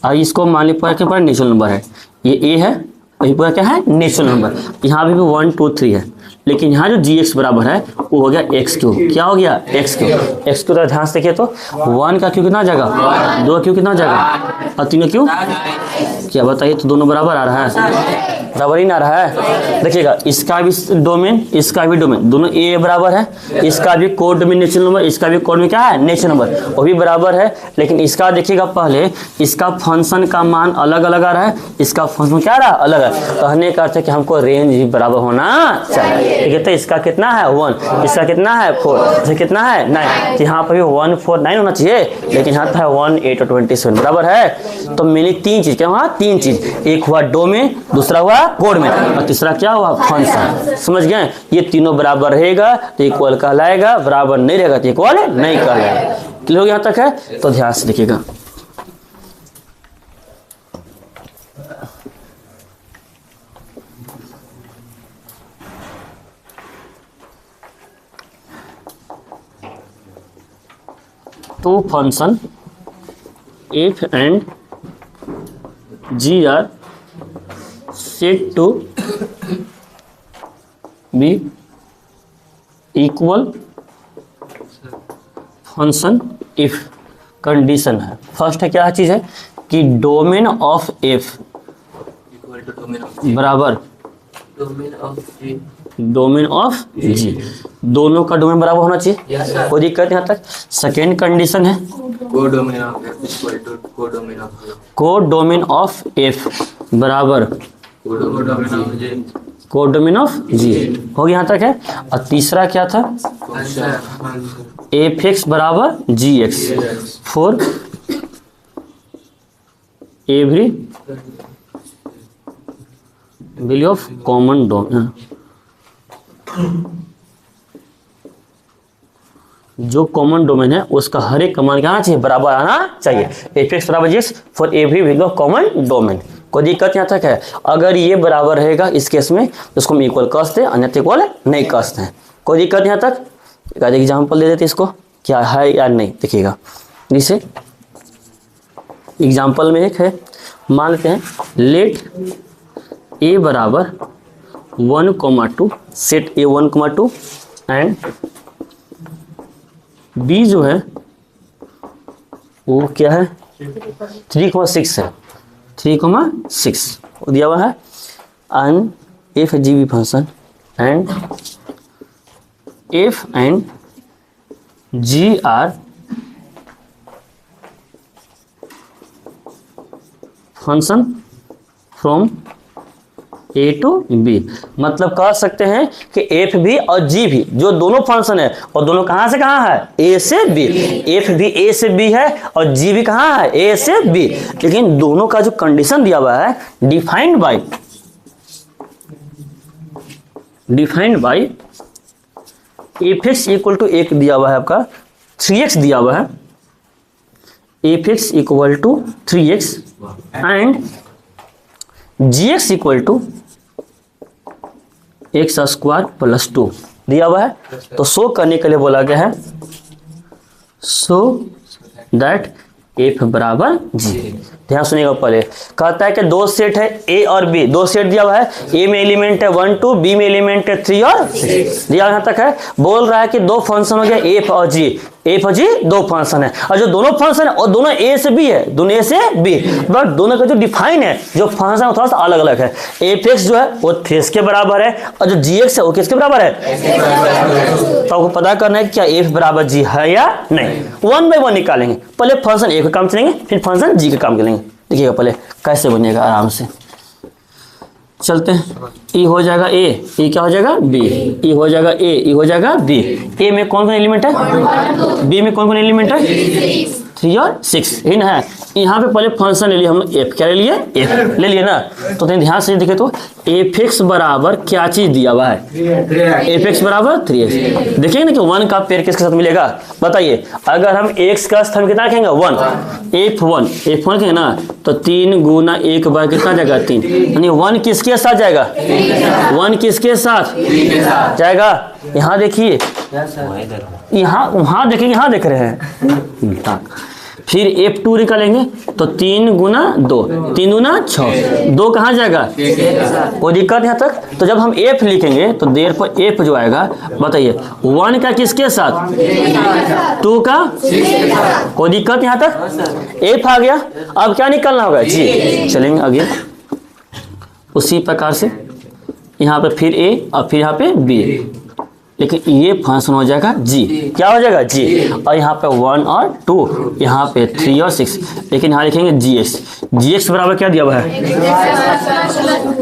और इसको मान लीजिए क्या पड़ा, नेचुरल नंबर है, ये ए है, वही पूरा क्या है, नेचुरल नंबर। यहाँ भी 1 2 3 है, लेकिन यहाँ जो जी एक्स बराबर है वो हो गया एक्स क्यू। क्या हो गया, एक्स क्यू। एक्स क्यू ध्यान से देखिए तो 1 का क्यू कितना जाएगा, 2 का क्यू कितना जाएगा, और 3 का क्यू। क्या बताइए, तो दोनों बराबर आ रहा है, बराबर ही ना आ रहा है। देखिएगा इसका भी डोमेन, इसका भी डोमेन, दोनों ए बराबर है। इसका भी कोड डोमेन नेचुरल नंबर, इसका भी कोड में क्या है, नेचुरल नंबर, वो भी बराबर है। लेकिन इसका देखिएगा पहले, इसका फंक्शन का मान अलग अलग आ रहा है, इसका फंक्शन क्या आ रहा है, अलग है। कहने का अर्थ है कि हमको रेंज भी बराबर होना चाहिए। ठीक है, तो इसका कितना है 1, इसका कितना है 4, इसका कितना है 9। तो यहाँ पर भी 1 4 9 होना चाहिए, लेकिन यहाँ पर 1 8 और 27 बराबर है। तो मिली 3 चीज, क्या हुआ 3 चीज, एक हुआ डोमेन, दूसरा हुआ कोड में, और तीसरा क्या हुआ फंक्शन। समझ गए, ये तीनों बराबर रहेगा तो इक्वल कहलाएगा, बराबर नहीं रहेगा तो इक्वल नहीं कहलाएगा। क्लियर हो यहाँ तक है, तो ध्यान से देखिएगा। तो function F and G are said to be equal function if condition है। फर्स्ट है क्या चीज है कि डोमेन ऑफ एफ बराबर डोमेन ऑफ जी, दोनों का डोमेन बराबर होना चाहिए, कोई दिक्कत यहाँ तक। सेकेंड कंडीशन है को डोमेन ऑफ एफ बराबर कोड डोमेन ऑफ जी, हो गया यहाँ तक है। और तीसरा क्या था, एफ एक्स बराबर G X for every value of common domain जो कॉमन डोमेन है उसका हर एक का मान क्या आना चाहिए, बराबर आना चाहिए। एफ एक्स बराबर G for every value of common domain. कोई दिक्कत यहाँ तक है? अगर ये बराबर रहेगा इस केस में उसको हम इक्वल कसते हैं, अन्यथा इक्वल नहीं कसते हैं। कोई दिक्कत यहाँ तक? एक आध एग्जाम्पल दे देते इसको, क्या है या नहीं देखिएगा। जैसे एग्जाम्पल में एक है, मान लेते हैं लेट ए बराबर 1,2 सेट ए 1,2 एंड बी जो है वो क्या है 3,6 है, 3,6 दिया हुआ है। And F G be function and F and G are function from A to B. मतलब कह सकते हैं कि एफ भी और जी भी जो दोनों फंक्शन है और दोनों कहां से कहां है, ए से बी। एफ भी ए से बी है और जी भी कहां है, ए से बी। लेकिन दोनों का जो कंडीशन दिया हुआ है defined by F X equal to एक दिया हुआ है आपका 3x दिया हुआ है, F X equal to 3x and G X equal to X square plus 2 दिया हुआ है। तो शो करने के लिए बोला गया है सो दैट एफ बराबर जी। ध्यान सुनिएगा, पहले कहता है कि दो सेट है ए और बी, दो सेट दिया हुआ है, ए में एलिमेंट है 1 2, बी में एलिमेंट है 3 और 6 दिया यहाँ तक है। बोल रहा है कि दो फंक्शन हो गया एफ और जी, एफ और जी दो फंक्शन है और जो दोनों फंक्शन है और दोनों ए से बी है, दोनों ए से बी, बट दोनों का जो डिफाइन है जो फंक्शन है थोड़ा सा अलग अलग है। एफ एक्स जो है वो 3 के बराबर है और जो जी एक्स है वो किसके बराबर है, तो आपको पता करना है क्या एफ बराबर जी है या नहीं। 1 बाय 1 निकालेंगे, पहले फंक्शन ए का काम चलेंगे फिर फंक्शन जी का काम करेंगे। देखिएगा पहले कैसे बनेगा, आराम से चलते हैं। ई हो जाएगा ए, ई क्या हो जाएगा बी, ई हो जाएगा ए, ई हो जाएगा बी। ए में कौन कौन एलिमेंट है, बी में कौन कौन एलिमेंट है 3 और 6 इन है। यहाँ पे पहले फंक्शन ले लिए हम लोग, एफ क्या ले लिए, एफ ले लिए ना। तो ध्यान से देखे तो एफ एक्स बराबर क्या चीज दिया हुआ है, एफ एक्स बराबर 3x। देखिए ना कि 1 का पेयर किसके साथ मिलेगा, बताइए। अगर हम x का स्थान कितना रखेंगे 1, f1 कहेंगे ना तो 3 गुना 1 बार कितना जाएगा 3, यानी 1 किसके साथ जाएगा, 1 किसके साथ जाएगा। यहाँ देखिए, यहाँ वहाँ देखेंगे, यहाँ देख रहे हैं। फिर F2 निकालेंगे तो 3 गुना 2, 3 गुना 6, 2 कहाँ जाएगा, कोई दिक्कत यहाँ तक। तो जब हम F लिखेंगे तो देर पर F जो आएगा बताइए 1 का किसके साथ, 2 का, कोई दिक्कत यहाँ तक। F आ गया, अब क्या निकालना होगा जी, चलेंगे आगे उसी प्रकार से। यहाँ पे फिर A और फिर यहाँ पे B, लेकिन ये फंक्शन हो जाएगा जी, क्या हो जाएगा जी। और यहाँ पे 1 और 2, यहाँ पे 3 और 6, लेकिन यहाँ लिखेंगे जी एक्स बराबर क्या दिया हुआ है,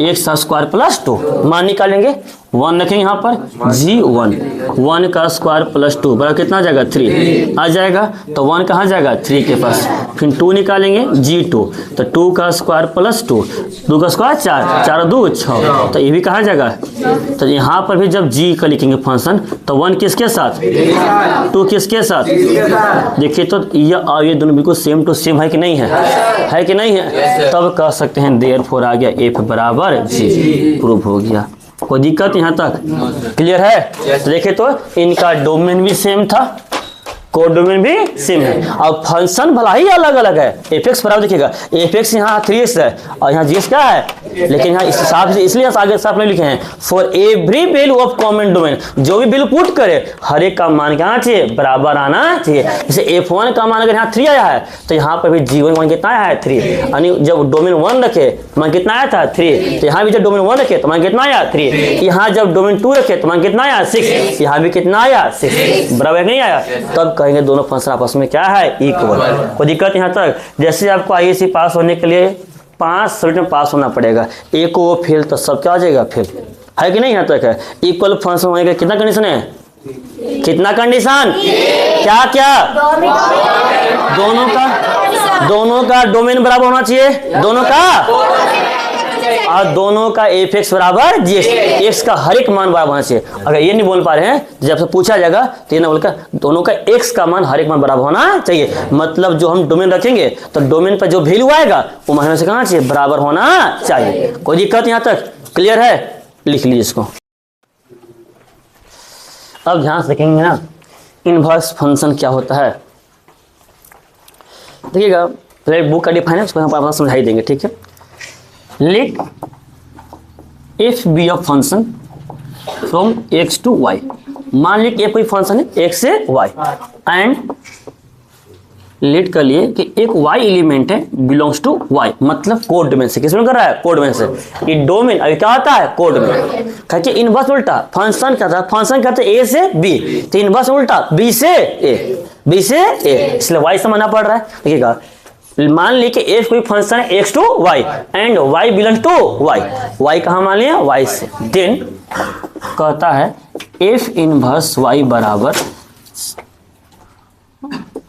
एक्स स्क्वायर प्लस 2। मान निकालेंगे, 1 रखेंगे यहाँ पर जी 1 का स्क्वायर प्लस 2 बराबर कितना जाएगा 3 आ जाएगा। तो 1 कहाँ जाएगा 3 के पास। फिर 2 निकालेंगे जी 2, तो 2 का स्क्वायर प्लस 2, 2 का स्क्वायर 4, 4 और 2 6, तो ये भी कहाँ जाएगा। तो यहाँ पर भी जब जी का लिखेंगे फंक्शन तो 1 किसके साथ, 2 किसके साथ। देखिए तो ये दोनों बिल्कुल सेम टू सेम है कि नहीं है कि नहीं है। तब कह सकते हैं देयरफॉर आ गया एफ बराबर जी, प्रूव हो गया। कोई दिक्कत यहाँ तक, क्लियर है। तो देखिए तो इनका डोमेन भी सेम था, कोड डोमेन भी सेम है, और फंक्शन भला ही अलग अलग है। एफ एक्स बराबर देखिएगा, एफ एक्स यहाँ 3x है और यहाँ जी क्या है, लेकिन यहाँ इस हिसाब से इसलिए आगे साफ नहीं लिखे हैं for every value of common domain. जो भी वैल्यू पुट करे हर एक का मान क्या आना चाहिए, बराबर आना चाहिए। जैसे f1 का मान अगर यहाँ 3 आया है तो यहाँ पर भी g1 मान कितना आया है 3, यानी जब डोमेन 1 रखे मान कितना आया था 3, तो यहाँ भी जब डोमेन 1 रखे तो मान कितना आया 3, यहाँ जब डोमेन 2 रखे तो मान कितना आया 6, यहाँ भी कितना आया 6, बराबर नहीं आया। तब कहेंगे दोनों फंक्शन आपस में क्या है, इक्वल। कोई दिक्कत यहाँ तक। जैसे आपको आईएससी पास होने के लिए 5 सब्जेक्ट में पास होना पड़ेगा, एक को फेल तो सब क्या आ जाएगा फेल, है कि नहीं। यहाँ तक है इक्वल फंक्शन होने का कितना कंडीशन है, कितना कंडीशन, क्या क्या, दोनों का डोमेन बराबर होना चाहिए, दोनों का और दोनों का एफ एक्स बराबर जी एक्स का हर एक मान बराबर होना चाहिए। अगर ये नहीं बोल पा रहे हैं तो जब से पूछा जाएगा तो ये ना बोलकर दोनों का एक्स का मान हर एक मान बराबर होना चाहिए। मतलब जो हम डोमेन रखेंगे तो डोमेन पर जो वैल्यू आएगा वो मान से कहना चाहिए बराबर होना चाहिए। कोई दिक्कत यहाँ तक क्लियर है? लिख लीजिए इसको। अब ध्यान से देखेंगे ना इनवर्स फंक्शन क्या होता है। देखिएगा पहले बुक का डिफाइन है उसको हम आपको समझाई देंगे, ठीक है। Let F be of function from X to Y. मान लीजिए एफ कोई फंक्शन है एक्स से वाई एंड लेट कर लिए कि एक y एलिमेंट है बिलोंग्स टू y, मतलब कोड डोमेन से। किस में कर रहा है? कोड डोमेन से। ये डोमेन अभी क्या होता है? Code domain. कहते इनवर्स उल्टा फंक्शन क्या था? फंक्शन कहते a से b, तो इनवर्स उल्टा b से a, इसलिए y से मानना पड़ रहा है। देखिएगा मान ली कि f कोई फंक्शन है x to y and y belongs to y कहाँ मान लिया? y से। देन कहता है f इनवर्स y बराबर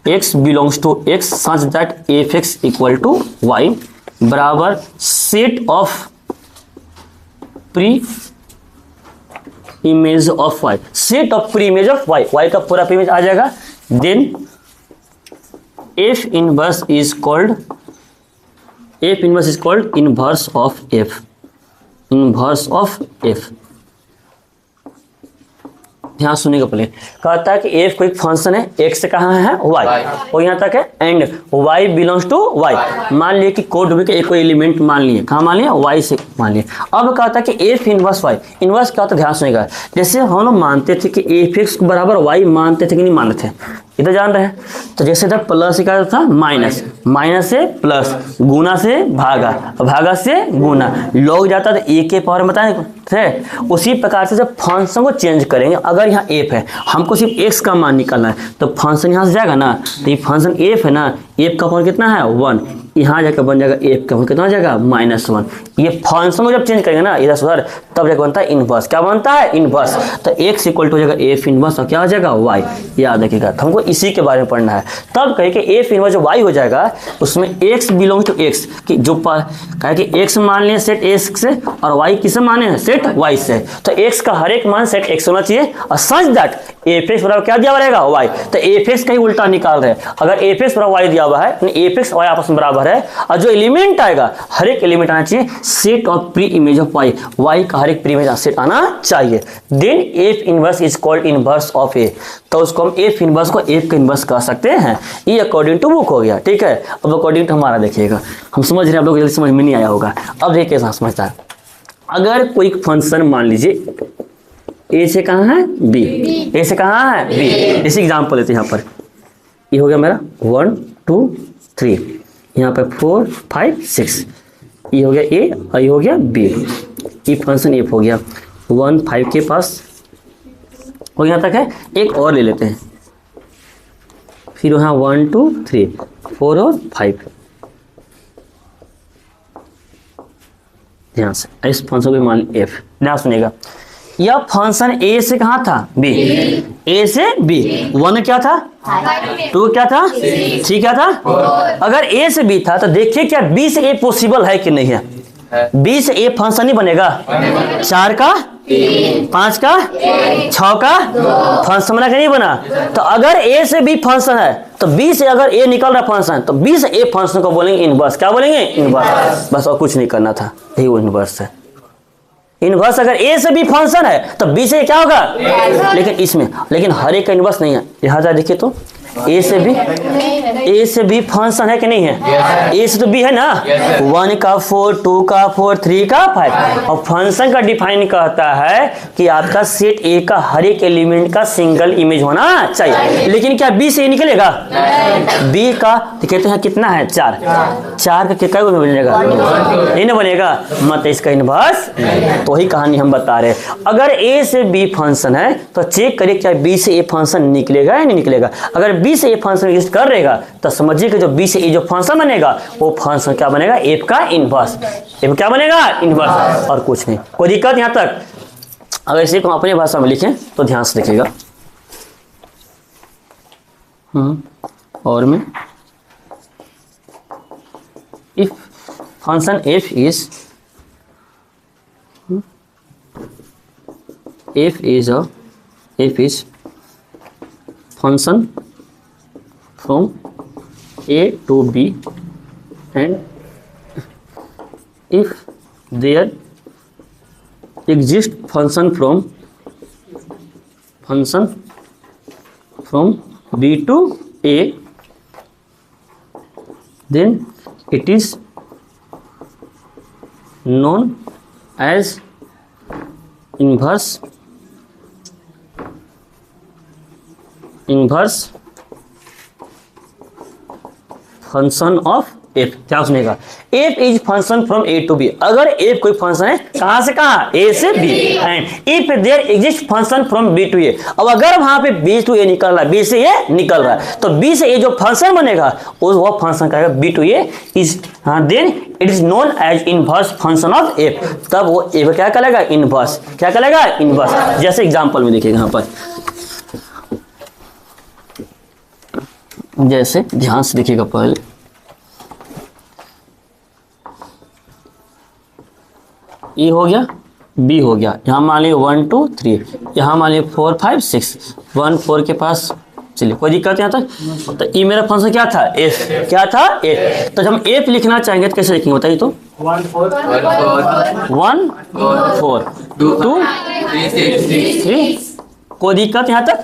x belongs to x such that fx equal to y बराबर set of preimage of y, set of preimage of y का पूरा प्री इमेज आ जाएगा। Then f inverse is called inverse of f। ध्यान सुनिएगा पहले। कहता है कि f कोई फंक्शन है x से कहाँ है? y और यहाँ तक है and y belongs to y। मान लिए कि कोड में एक कोई एलिमेंट मान लिए, कहाँ मान लिया? y से मान लिए। अब कहता है कि f इनवर्स y, इनवर्स क्या होता है? ध्यान सुनिएगा। जैसे हम लोग मानते थे कि f x बराबर y मानते थे कि नहीं मानते थे, इधर जान रहे हैं। तो जैसे इधर प्लस क्या था? माइनस, माइनस से प्लस, गुना से भागा, भागा से गुना, लॉग जाता था a के पावर में बताए थे। उसी प्रकार से जब फंक्शन को चेंज करेंगे, अगर यहाँ f है हमको सिर्फ x का मान निकालना है तो फंक्शन यहाँ से जाएगा ना, तो ये फंक्शन f है ना, f का पावर कितना है? 1, यहाँ जाकर बन जाएगा f का पावर कितना हो जाएगा? -1। ये फंक्शन को जब चेंज करेंगे ना इधर उधर तब जाकर बनता है इनवर्स। क्या बनता है? इनवर्स। तो x इक्वल टू हो जाएगा f इनवर्स और क्या हो जाएगा? y। याद रखिएगा, तो हमको इसी के बारे में पढ़ना है। तब कहे कि f इनवर्स जो y हो जाएगा उसमें x बिलोंग टू x कि जो कहे कि x मान लिया सेट x से और y किसे माने? सेट y से। तो x का हर एक मान सेट x होना चाहिए और सच दैट f(x) बराबर क्या दिया रहेगा? y। तो f(x) का ही उल्टा निकाल रहे हैं। अगर f(x) बराबर y दिया हुआ है f(x) y आपस में बराबर है और जो एलिमेंट आएगा हर एक एलिमेंट आना चाहिए set of preimage of y का हर एक प्री इमेज सेट आना चाहिए। Then f inverse is called inverse of a। तो उसको हम f इनवर्स को f का इनवर्स कह सकते हैं। ये अकॉर्डिंग टू बुक हो गया, ठीक है। अब अकॉर्डिंग टू हमारा देखिएगा, हम समझ रहे हैं, आप लोग जल्दी समझ में नहीं आया होगा। अब देखिए कैसा समझता है। अगर कोई फंक्शन मान लीजिए a से कहाँ है? b, a से कहाँ है? b। इसी एग्जाम्पल लेते हैं। यहाँ पर ये हो गया मेरा 1 2 3, यहाँ पर 4 5 6, ये हो गया a और ये हो गया b। ये फंक्शन f हो गया 1 5 के पास और यहाँ तक है। एक और ले लेते हैं, फिर वहाँ 1 2 3 4 और 5। ध्यान से इस फंक्शन को मान f। ध्यान सुनिएगा, यह फंक्शन a से कहाँ था? b, a से b। 1 क्या था? 2 क्या था? 3 क्या था? अगर a से b था तो देखिए क्या b से a पॉसिबल है कि नहीं है? b से a फंक्शन नहीं बनेगा। 4 का 5 का 6 का फंक्शन बना कि नहीं बना? तो अगर a से b फंक्शन है तो b से अगर a निकल रहा फंक्शन तो b से a फंक्शन को बोलेंगे इनवर्स। क्या बोलेंगे? इनवर्स। बस और कुछ नहीं करना था, यही वो इनवर्स है। इनवर्स अगर a से b फंक्शन है तो b से क्या होगा? लेकिन हर एक का इनवर्स नहीं है। यहाँ जा देखिए तो a से b फंक्शन है कि नहीं है? a से तो b है ना। 1 का 4 2 का 4 3 का 5 और फंक्शन का डिफाइन कहता है कि आपका सेट a का हर एक एलिमेंट का सिंगल इमेज होना चाहिए। लेकिन क्या b से a निकलेगा? b का तो कहते हैं कितना है? 4 का कितना बनेगा? नहीं ना बनेगा, मत इसका इनवर्स। तो वही कहानी हम बता रहे हैं। अगर a से b फंक्शन है तो चेक करिए क्या b से a फंक्शन निकलेगा या नहीं निकलेगा। अगर b से a फंक्शन एग्जिस्ट कर रहेगा तो समझिए कि जो b से a जो फंक्शन बनेगा वो फंक्शन क्या बनेगा? f का इनवर्स। f क्या बनेगा? इनवर्स, और कुछ नहीं। कोई दिक्कत यहाँ तक? अगर इसी को अपनी भाषा में लिखें तो ध्यान से देखिएगा। और में if function f is f is function from a to b and if there exist function from b to a, then it is known as inverse function of F. क्या सुनेगा, F is function from A to B. अगर F कोई function है कहां से कहां, A से B, and if there exist function from B to A. अब अगर वहां पे बी टू ए निकल रहा है, बी से ए निकल रहा है, तो बी से ए जो फंक्शन बनेगा वो फंक्शन कहेगा B to A is, then it is known as inverse function of F. तब वो एफ क्या कहलाएगा, इनवर्स। क्या कहलाएगा, इनवर्स। जैसे एग्जांपल में देखिएगा यहाँ पर, जैसे ध्यान से देखिएगा, पहले ए हो गया, बी हो गया, यहाँ मान लीजिए 1 2 3, यहाँ मान लीजिए 4 5 6, 1 4 के पास, चलिए कोई दिक्कत यहाँ तक। तो ये मेरा फंक्शन क्या था, एफ। क्या था, एफ। तो जब हम एफ लिखना चाहेंगे तो कैसे लिखेंगे बताइए तो, 1 4 2 3, कोई दिक्कत यहाँ तक।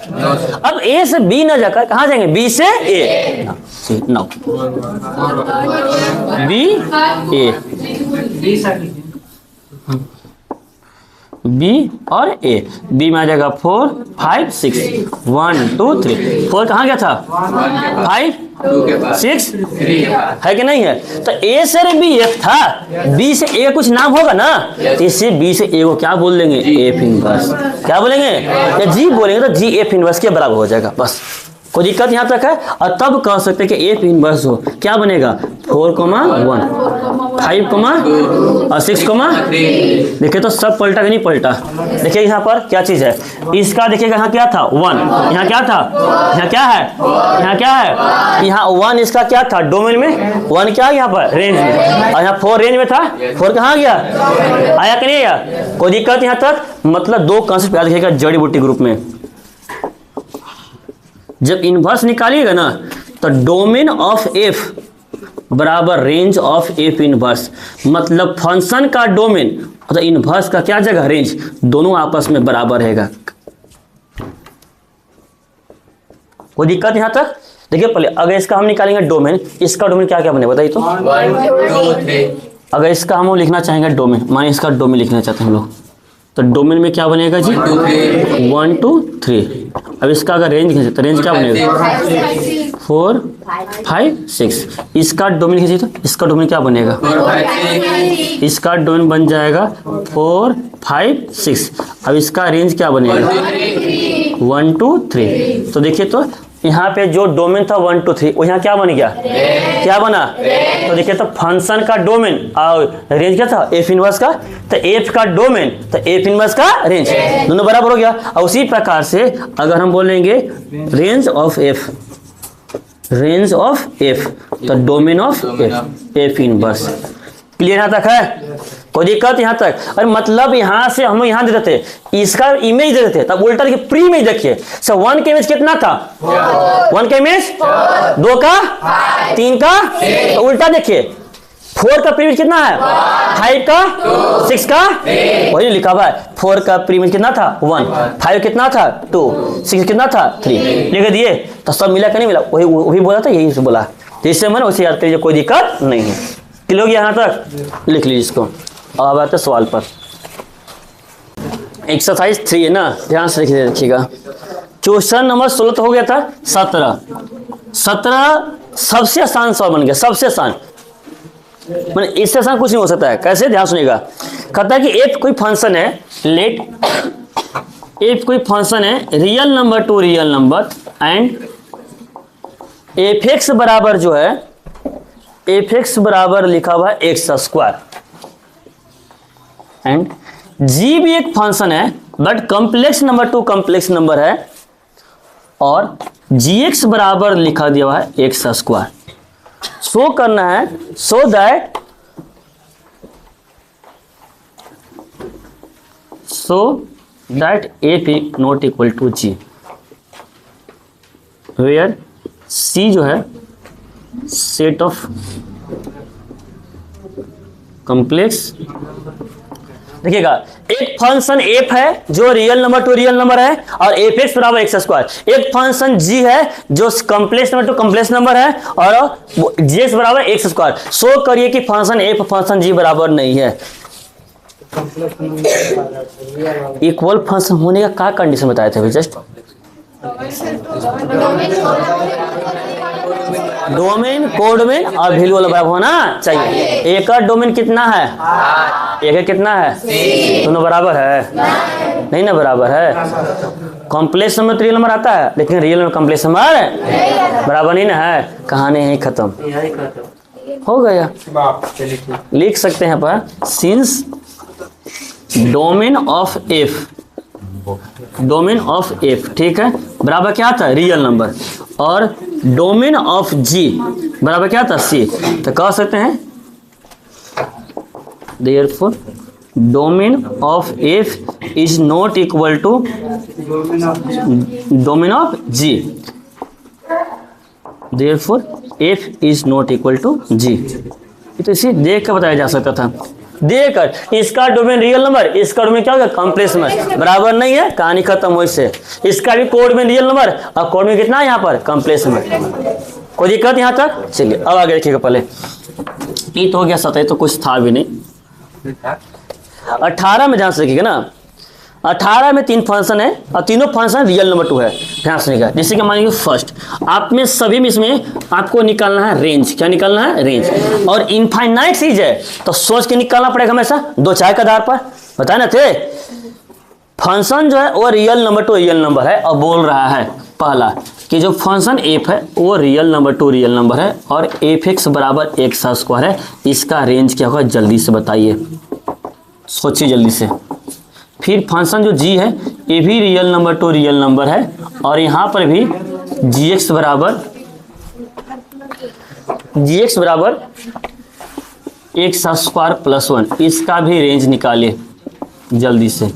अब ए से बी ना जाकर कहाँ जाएंगे, बी से ए। नो, बी ए, बी और ए। बी में आ जाएगा 4 5 6, 1 2 3, 4 कहाँ गया था, 5 6 है कि नहीं है। तो ए से बी एफ था, बी से ए कुछ नाम होगा ना, इससे बी से ए को क्या बोल देंगे, एफ इनवर्स। क्या बोलेंगे, या जी बोलेंगे तो जी एफ इनवर्स के बराबर हो जाएगा, बस। कोई दिक्कत यहाँ तक है। और तब कह सकते हैं कि एफ इनवर्स हो, क्या बनेगा, 4 1 5 और 6 देखिए तो सब पलटा कि नहीं पलटा। देखिए यहाँ पर क्या चीज है, इसका देखिएगा यहाँ क्या था 1, यहाँ क्या था, यहाँ क्या है, यहाँ क्या है, यहाँ 1 इसका क्या था डोमेन में, 1 क्या यहाँ पर रेंज में, और यहाँ 4 रेंज में था, 4 कहाँ गया, आया कि नहीं आया। कोई दिक्कत यहाँ तक। मतलब दो कॉन्सेप्ट याद रखिएगा जड़ी बूटी ग्रुप में। जब इनवर्स निकालिएगा ना तो डोमेन ऑफ एफ बराबर रेंज ऑफ एफ इनवर्स। मतलब फंक्शन का डोमेन और इनवर्स का क्या जगह, रेंज, दोनों आपस में बराबर रहेगा। कोई दिक्कत यहां तक। देखिए पहले अगर इसका हम निकालेंगे डोमेन, इसका डोमेन क्या क्या बने बताइए तो। 1 2 3। अगर इसका हम लिखना चाहेंगे डोमेन, माने इसका डोमेन लिखना चाहते हैं हम लोग, तो डोमेन में क्या बनेगा जी, 1 2 3। अब इसका अगर रेंज खींचे तो रेंज क्या बनेगा, 4 5 6। इसका डोमेन खींचे तो इसका डोमेन क्या बनेगा, 4 5 6। इसका डोमेन बन जाएगा 4 5 6। अब इसका रेंज क्या बनेगा, 1 2 3। तो देखिए तो यहाँ पे जो डोमेन था 1 2 3, वो यहाँ क्या बन गया, क्या बना। तो देखिए तो फंक्शन का डोमेन और रेंज क्या था, एफ इनवर्स का। तो एफ का डोमेन तो एफ इनवर्स का रेंज, दोनों बराबर हो गया। और उसी प्रकार से अगर हम बोलेंगे range of F, range of F तो domain of F inverse. Clear यहाँ तक है, कोई दिक्कत यहाँ तक। और मतलब यहाँ से हम यहाँ दे देते, इसका इमेज दे देते, तब उल्टा देखिए प्री इमेज देखिए। सो 1 का इमेज कितना था, 1 का इमेज 2 का 3 का, तो उल्टा देखिए 4 का प्री इमेज कितना है, 5 का 6 का, वही लिखा हुआ है। 4 का प्री इमेज कितना था 1, 5 कितना था 2, 6 कितना था 3, लिख दिए। तो सब मिला कि नहीं मिला, वही बोला था, यही से बोला। जिससे मन उसे याद करिए, कोई दिक्कत नहीं है। क्लियर यहाँ तक, लिख लीजिए इसको। अब आते सवाल पर। एक्सरसाइज 3 है ना, ध्यान से देखिएगा। क्वेश्चन नंबर 16 तो हो गया था, 17 सबसे आसान सवाल बन गया, सबसे आसान। मैंने इससे आसान कुछ नहीं हो सकता है। कैसे, ध्यान सुनिएगा। कहता है कि एफ कोई फंक्शन है, लेट एफ कोई फंक्शन है real number to real number and F X बराबर जो है, एफ एक्स बराबर लिखा हुआ है एक्स स्क्वायर, एंड जी भी एक फंक्शन है but complex number two complex number है, और जी एक्स बराबर लिखा दिया हुआ है एक्स स्क्वायर। शो करना है so that F not equal to G, where C जो है सेट ऑफ कॉम्प्लेक्स। देखिएगा एक फंक्शन एफ है जो real number to real number है और एफ एक्स बराबर एक्स स्क्वायर, एक फंक्शन जी है जो complex number two complex number है और जी एक्स बराबर एक्स स्क्वायर। शो करिए कि फंक्शन एफ फंक्शन जी बराबर नहीं है। इक्वल फंक्शन होने का क्या कंडीशन बताए थे जस्ट? डोमेन कोडोमेन और वैल्यू वाला बराबर होना चाहिए। एक का डोमेन कितना है? एक है कितना है? दोनों बराबर है? नहीं ना बराबर है। कॉम्प्लेक्स नंबर तो रियल नंबर आता है लेकिन रियल नंबर कॉम्प्लेक्स नंबर बराबर नहीं ना है। कहानी यही खत्म हो गया। लिख सकते हैं पर since domain of F, domain of F ठीक है बराबर क्या था? रियल नंबर, और डोमेन ऑफ जी बराबर क्या था? सी। तो कह सकते हैं therefore domain of F is not equal to domain of G, therefore F is not equal to G. तो इसे देख कर बताया जा सकता था। देकर इसका डोमेन रियल नंबर, इसका डोमेन क्या होगा? कॉम्प्लेक्स नंबर, बराबर नहीं है, कहानी खत्म हो। इससे इसका भी कोड में रियल नंबर और कोड में कितना है यहाँ पर? Complex number. कोई दिक्कत यहाँ तक? चलिए अब आगे देखिएगा। पहले ये तो हो गया 17, तो कुछ था भी नहीं। 18 में ध्यान से देखिएगा ना, 18 में 3 फंक्शन है और तीनों फंक्शन रियल नंबर 2 है। ध्यान से निकाल, जैसे कि मान लीजिए फर्स्ट आप में सभी में इसमें आपको निकालना है रेंज। क्या निकालना है? रेंज। और इनफाइनाइट चीज है तो सोच के निकालना पड़ेगा हमेशा, 2 चार के आधार पर। बताए ना थे फंक्शन जो है वो real number to real number है और बोल रहा है पहला कि जो फंक्शन एफ है वो real number to real number है और एफ एक्स बराबर एक्स स्क्वायर है। इसका रेंज क्या होगा जल्दी से बताइए, सोचिए जल्दी से। फिर फंक्शन जो जी है ये भी real number to real number है और यहाँ पर भी जी एक्स बराबर एक्स स्क्वायर प्लस 1, इसका भी रेंज निकालिए जल्दी से।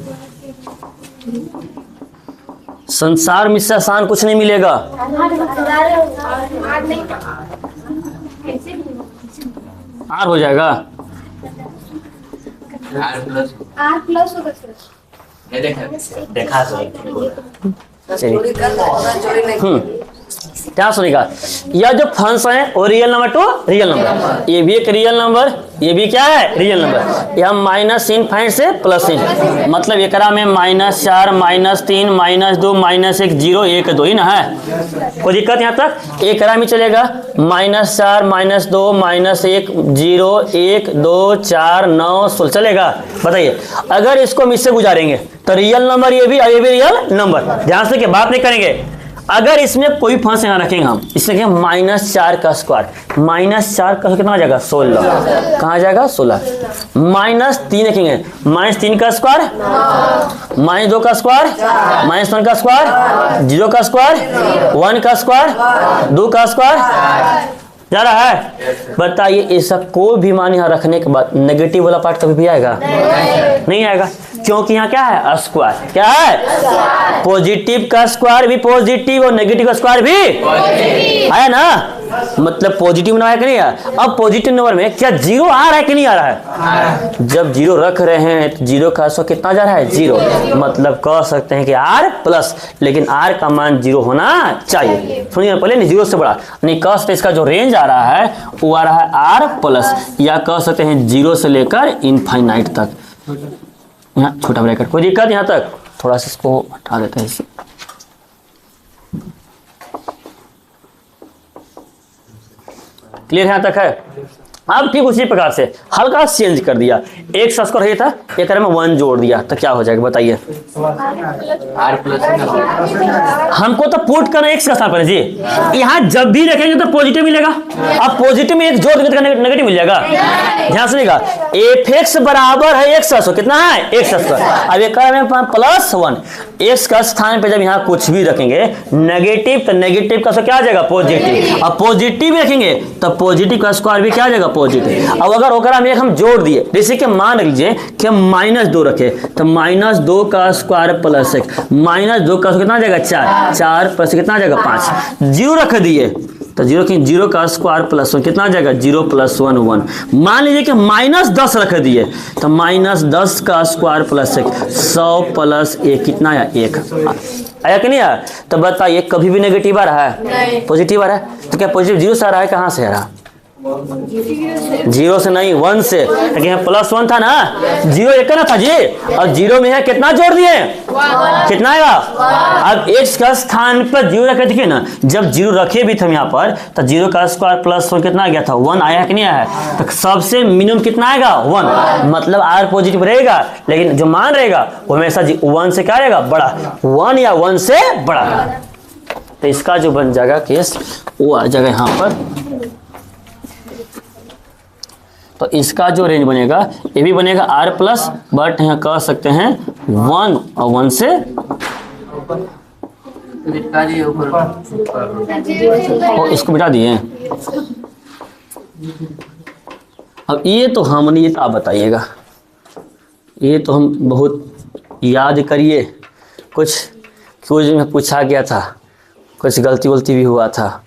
संसार में इससे आसान कुछ नहीं मिलेगा। आर हो जाएगा, आर प्लस होगा सर। ये देखा चोरी कर लो, चोरी नहीं। क्या सुनेगा? यह जो फंक्शन है वो real number to real number, ये भी एक रियल नंबर, ये भी क्या है? Real number. यह माइनस इनफाइनाइट से प्लस इन, मतलब एकरा में -4 -3 -2 -1 0 1 2 ही ना है। कोई दिक्कत यहाँ तक? एकरा में चलेगा -4 -2 -1 0 1 2 4 9 16 चलेगा। बताइए अगर इसको हम इससे गुजारेंगे तो रियल नंबर ये भी रियल नंबर। ध्यान से कि बात नहीं करेंगे। अगर इसमें कोई फंक्शन यहाँ रखेंगे हम, इसमें -4 का स्क्वायर, -4 का कितना आ जाएगा? 16। कहाँ जाएगा? 16। -3 रखेंगे, -3 का स्क्वायर, -2 का स्क्वायर, -1 का स्क्वायर, 0 का स्क्वायर, 1 का स्क्वायर, 2 का स्क्वायर जा रहा है। बताइए ऐसा कोई भी मान यहाँ रखने के बाद नेगेटिव वाला पार्ट कभी भी आएगा? नहीं आएगा, क्योंकि यहाँ क्या है? स्क्वायर। क्या है? पॉजिटिव का स्क्वायर भी पॉजिटिव और नेगेटिव का स्क्वायर भी आया ना, मतलब पॉजिटिव नंबर है कि नहीं है। अब पॉजिटिव नंबर में क्या 0 आ रहा है कि नहीं आ रहा है? जब 0 रख रहे हैं तो 0 का स्क्वायर कितना जा रहा है? 0। मतलब कह सकते हैं कि r प्लस, लेकिन r का मान 0 होना चाहिए। सुनिए पहले नहीं 0 से बड़ा, नहीं कह सकते इसका जो रेंज आ रहा है वो आ रहा है r प्लस, या कह सकते हैं 0 से लेकर इनफाइनाइट तक। यहाँ छोटा ब्रैकेट, कोई दिक्कत यहाँ तक? थोड़ा सा इसको हटा देते हैं इसे। क्लियर यहाँ तक है? अब ठीक उसी प्रकार से हल्का चेंज कर दिया, एक स्क्वायर था एक में 1 जोड़ दिया तो क्या हो जाएगा बताइए? R plus. हमको तो पुट करना एक स्थान पर जी, यहाँ जब भी रखेंगे तो पॉजिटिव मिलेगा। अब पॉजिटिव में एक जोड़ देंगे तो नेगेटिव मिल जाएगा। ध्यान सुनिएगा, एफ एक्स बराबर है एक्स स्क्वायर, कितना है? X square. अब एक में +1, एक्स का स्थान पे जब यहाँ कुछ भी रखेंगे नेगेटिव, तो नेगेटिव का क्या आ जाएगा पॉजिटिव, अब पॉजिटिव रखेंगे तो पॉजिटिव का स्क्वायर भी क्या आ जाएगा पॉजिटिव। अब अगर होकर हम जोड़ दिए, जैसे कि मान लीजिए कि हम -2 रखे तो -2 का स्क्वायर प्लस 1, -2 का कितना आ जाएगा 4, 4 प्लस कितना आ जाएगा 5, 0 रख दिए तो 0 का स्क्वायर प्लस 1 कितना आ जाएगा 0 + 1 1। मान लीजिए कि -10 रख दिए तो -10 का स्क्वायर प्लस 1, 100 + 1 कितना आया 1 आया कि नहीं आया। तो बताइए कभी भी नेगेटिव आ रहा है, पॉजिटिव आ रहा है, तो क्या पॉजिटिव 0 से आ रहा है, कहाँ से आ रहा, 0 से नहीं 1 से, क्योंकि यहाँ +1 था ना, 0 एक ना था जी, अब 0 में है कितना जोड़ दिए, कितना आएगा। अब x का स्थान पर 0 रखे, देखिए ना जब 0 रखे भी थे यहाँ पर तो 0 का स्क्वायर प्लस 1 कितना आ गया था 1 आया कि नहीं आया, तो सबसे मिनिमम कितना आएगा 1, मतलब r पॉजिटिव रहेगा, लेकिन जो मान रहेगा वो हमेशा 1 से क्या रहेगा बड़ा, 1 या 1 से बड़ा। तो इसका जो बन जाएगा केस वो आ जाएगा यहाँ पर। तो इसका जो रेंज बनेगा ये भी बनेगा r+, बट यहाँ कह सकते हैं 1 और 1 से, और इसको बिठा दिए। अब ये तो हमने, ये तो आप बताइएगा, ये तो हम बहुत याद करिए, कुछ में पूछा गया था, कुछ गलती भी हुआ था।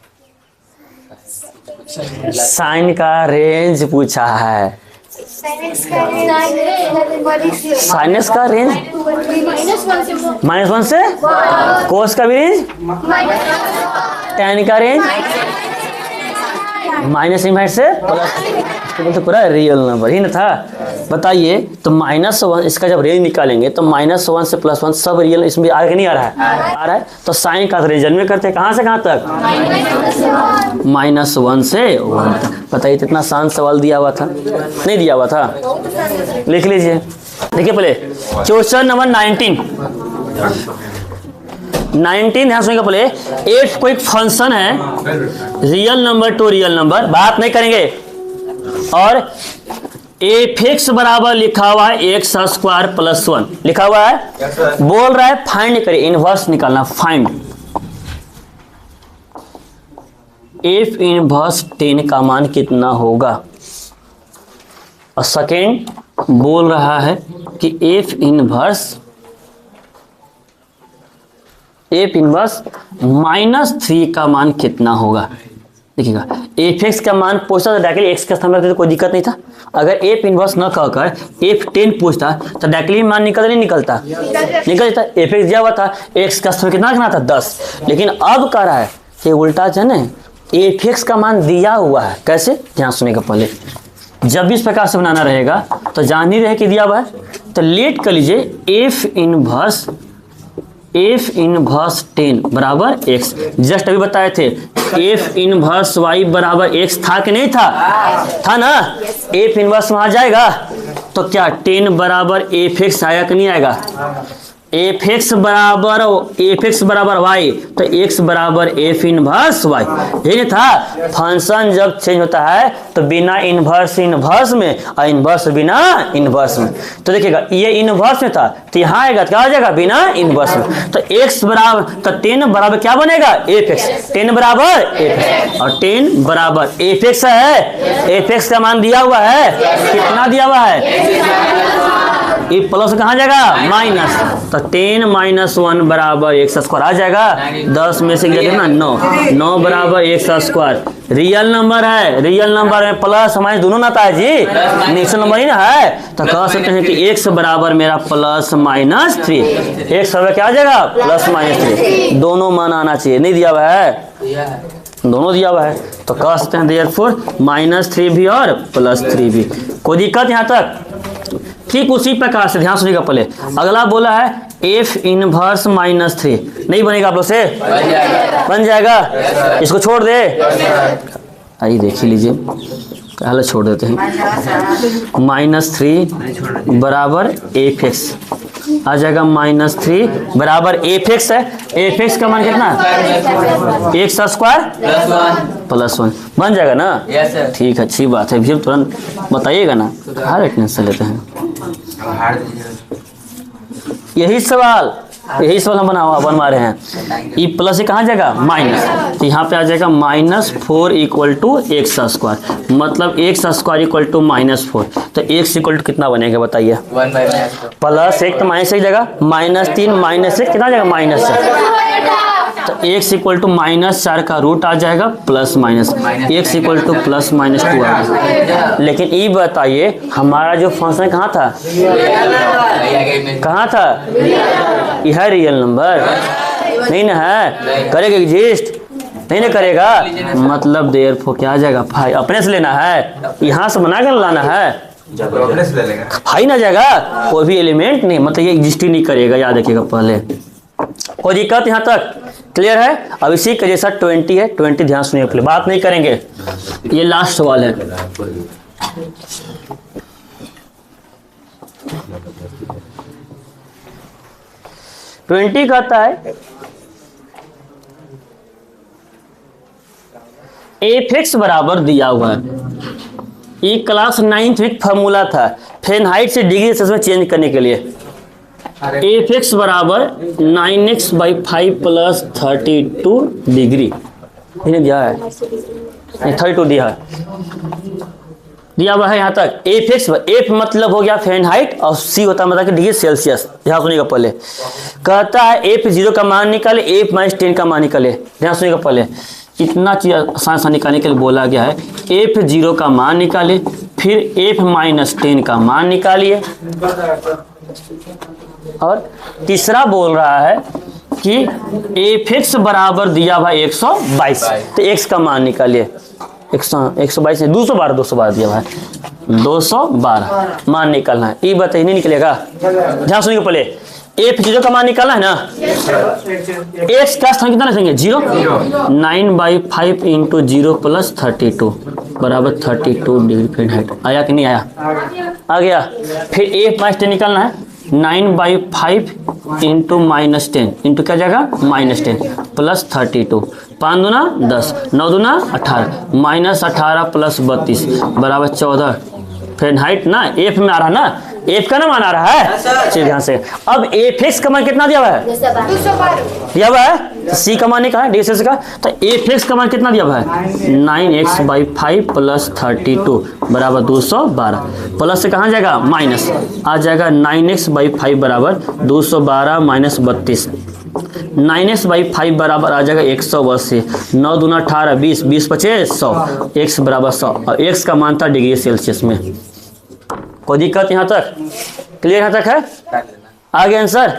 साइन का रेंज पूछा है, साइनस का रेंज -1 से, कोस का भी रेंज, tan का रेंज -∞ से प्लस, तो पूरा रियल नंबर ही ना था। बताइए तो -1 इसका जब रेंज निकालेंगे तो -1 से +1 सब रियल, इसमें आ रहा नहीं आ रहा है, आ रहा है। तो साइन का रेंज में करते हैं कहाँ से कहाँ तक, -1 से 1 तक। बताइए कितना आसान सवाल दिया हुआ था, नहीं दिया हुआ था, लिख लीजिए। देखिए पहले क्वेश्चन नंबर 19 ध्यान सुनिएगा पहले। एफ कोई फंक्शन है real number to real number, बात नहीं करेंगे, और f(x) बराबर लिखा हुआ है x² + 1 लिखा हुआ है, बोल रहा है फाइंड करिए, इनवर्स निकालना, फाइंड f इनवर्स 10 का मान कितना होगा। और सेकेंड बोल रहा है कि f इनवर्स -3 का मान कितना होगा। देखिएगा f(x) का मान पूछता तो डायरेक्टली x का स्थान रखते तो कोई दिक्कत नहीं था। अगर f इनवर्स न कहकर f10 पूछता तो डायरेक्टली मान नहीं निकलता, निकल जाता। f(x) दिया हुआ था, x का स्थान कितना रखना था 10, लेकिन अब कह रहा है कि उल्टा जाने f(x) का मान दिया हुआ है। कैसे, ध्यान सुनेगा पहले। जब भी इस प्रकार से बनाना रहेगा तो जान ही रहे कि दिया हुआ है, तो लेट कर लीजिए f इनवर्स 10 बराबर x। जस्ट अभी बताए थे f इनवर्स y बराबर x था कि नहीं था, था ना। f इनवर्स वहां जाएगा तो क्या 10 बराबर f(x) आया कि नहीं आएगा। f(x) बराबर y तो x बराबर f इनवर्स y, यही था। फंक्शन जब चेंज होता है तो बिना इनवर्स में और इनवर्स बिना इनवर्स में। तो देखिएगा ये इनवर्स में था तो यहाँ आएगा क्या आ जाएगा बिना इनवर्स में। तो x बराबर तो 10 बराबर क्या बनेगा f(x), 10 बराबर f(x) और 10 बराबर f(x) है। f(x) का मान दिया हुआ है, कितना दिया हुआ है, ये प्लस कहाँ जाएगा माइनस, तो 10 - 1 बराबर x² आ जाएगा। 10 में से कितना 9 बराबर x²। रियल नंबर है, रियल नंबर में प्लस माइनस दोनों आता है जी, नेचुरल नंबर ही ना है। तो कह सकते हैं कि x बराबर मेरा +-3, x बराबर क्या आ जाएगा +-3, दोनों मान आना चाहिए। नहीं दिया हुआ है, दोनों दिया हुआ है, तो कह सकते हैं देयरफॉर -3 भी और +3 भी। कोई दिक्कत यहाँ तक। ठीक उसी प्रकार से ध्यान सुनिएगा पहले, अगला बोला है f इनवर्स -3 नहीं बनेगा आप लोग से, बन जाएगा, इसको छोड़ दे। आइए देख लीजिए, पहले छोड़ देते हैं। -3 बराबर f(x) आ जाएगा, -3 बराबर f(x) है। f(x) का मान कितना है x² +1 बन जाएगा ना। ठीक है, अच्छी बात है, फिर तुरंत बताइएगा ना, हर अटेंशन लेते हैं। यही सवाल यही सवाल हम बनवा रहे हैं। ई प्लस ये कहाँ जाएगा माइनस, तो यहाँ पे आ जाएगा -4 इक्वल टू एक्स स्क्वायर, मतलब एक्स स्क्वायर इक्वल टू -4। तो एक्स इक्वल टू कितना बनेगा बताइए, 1/-, प्लस एक तो माइनस एक जगह -3 -1 कितना जाएगा -4, तो x इक्वल टू -4 का रूट आ जाएगा plus minus, x equal to +-2 आ जाएगा। लेकिन ये बताइए हमारा जो फंक्शन कहाँ था, कहाँ था, यह रियल नंबर नहीं ना है, करेगा एग्जिस्ट नहीं ना करेगा, मतलब देयरफॉर क्या आ जाएगा भाई, अपने से लेना है, यहाँ से बना कर लाना है, भाई ना जाएगा कोई भी एलिमेंट नहीं, मतलब ये एग्जिस्ट ही नहीं करेगा, याद रखिएगा पहले। कोई दिक्कत यहाँ तक क्लियर है। अब इसी के जैसा 20 है, 20 ध्यान सुनिए, पहले बात नहीं करेंगे, ये लास्ट सवाल है। ट्वेंटी कहता है f(x) बराबर दिया हुआ है, ये क्लास 9th में फॉर्मूला था फ़ारेनहाइट से डिग्री सेल्सियस में चेंज करने के लिए। f(x) बराबर 9x/5 + 32 डिग्री दिया है, 32 दिया हुआ है यहाँ तक। f(x) f मतलब हो गया फ़ारेनहाइट और c होता है मतलब कि डिग्री सेल्सियस। ध्यान सुनिएगा पहले, कहता है f0 का मान निकाले, f -10 का मान निकाले। ध्यान सुनिएगा पहले, इतना चीज आसान निकालने के लिए बोला गया है। f0 का मान निकाले, फिर f -10 का मान निकालिए, और तीसरा बोल रहा है कि f(x) बराबर दिया हुआ 122, तो x का मान निकालिए। 122 212 दिया हुआ है, 212 मान निकालना है। ये बताइए नहीं निकलेगा, ध्यान सुनिए पहले, f0 का मान निकालना है ना, x का स्थान कितना रखेंगे 0, 9/5 × 0 + 32 बराबर 32 डिग्री फ़ारेनहाइट। आया कि नहीं आया, आ गया। फिर f -10 निकालना है, 9/5 × -10 इंटू क्या जाएगा -10 + 32, 5 दूना 10, 9 दूना 18, -18 + 32 बराबर 14 फ़ारेनहाइट ना। f में आ रहा ना, f का ना मान आ रहा है, चलिए ध्यान से। अब f(x) का मान कितना दिया हुआ है, 212 दिया हुआ है, तो c का मान निकाला है डिग्री का, तो f(x) का मान कितना दिया हुआ है 9x/5 + 32 बराबर 212, प्लस से कहाँ जाएगा माइनस, आ जाएगा 9x/5 बराबर 212 - 32, 9x/5 बराबर आ जाएगा 180, 9 दूना 18, 20, 20 × 5 100, x बराबर 100, और x का मान था डिग्री सेल्सियस में। कोई दिक्कत यहाँ तक क्लियर यहाँ तक है, आगे आंसर,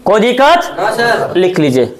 कोई दिक्कत लिख लीजिए।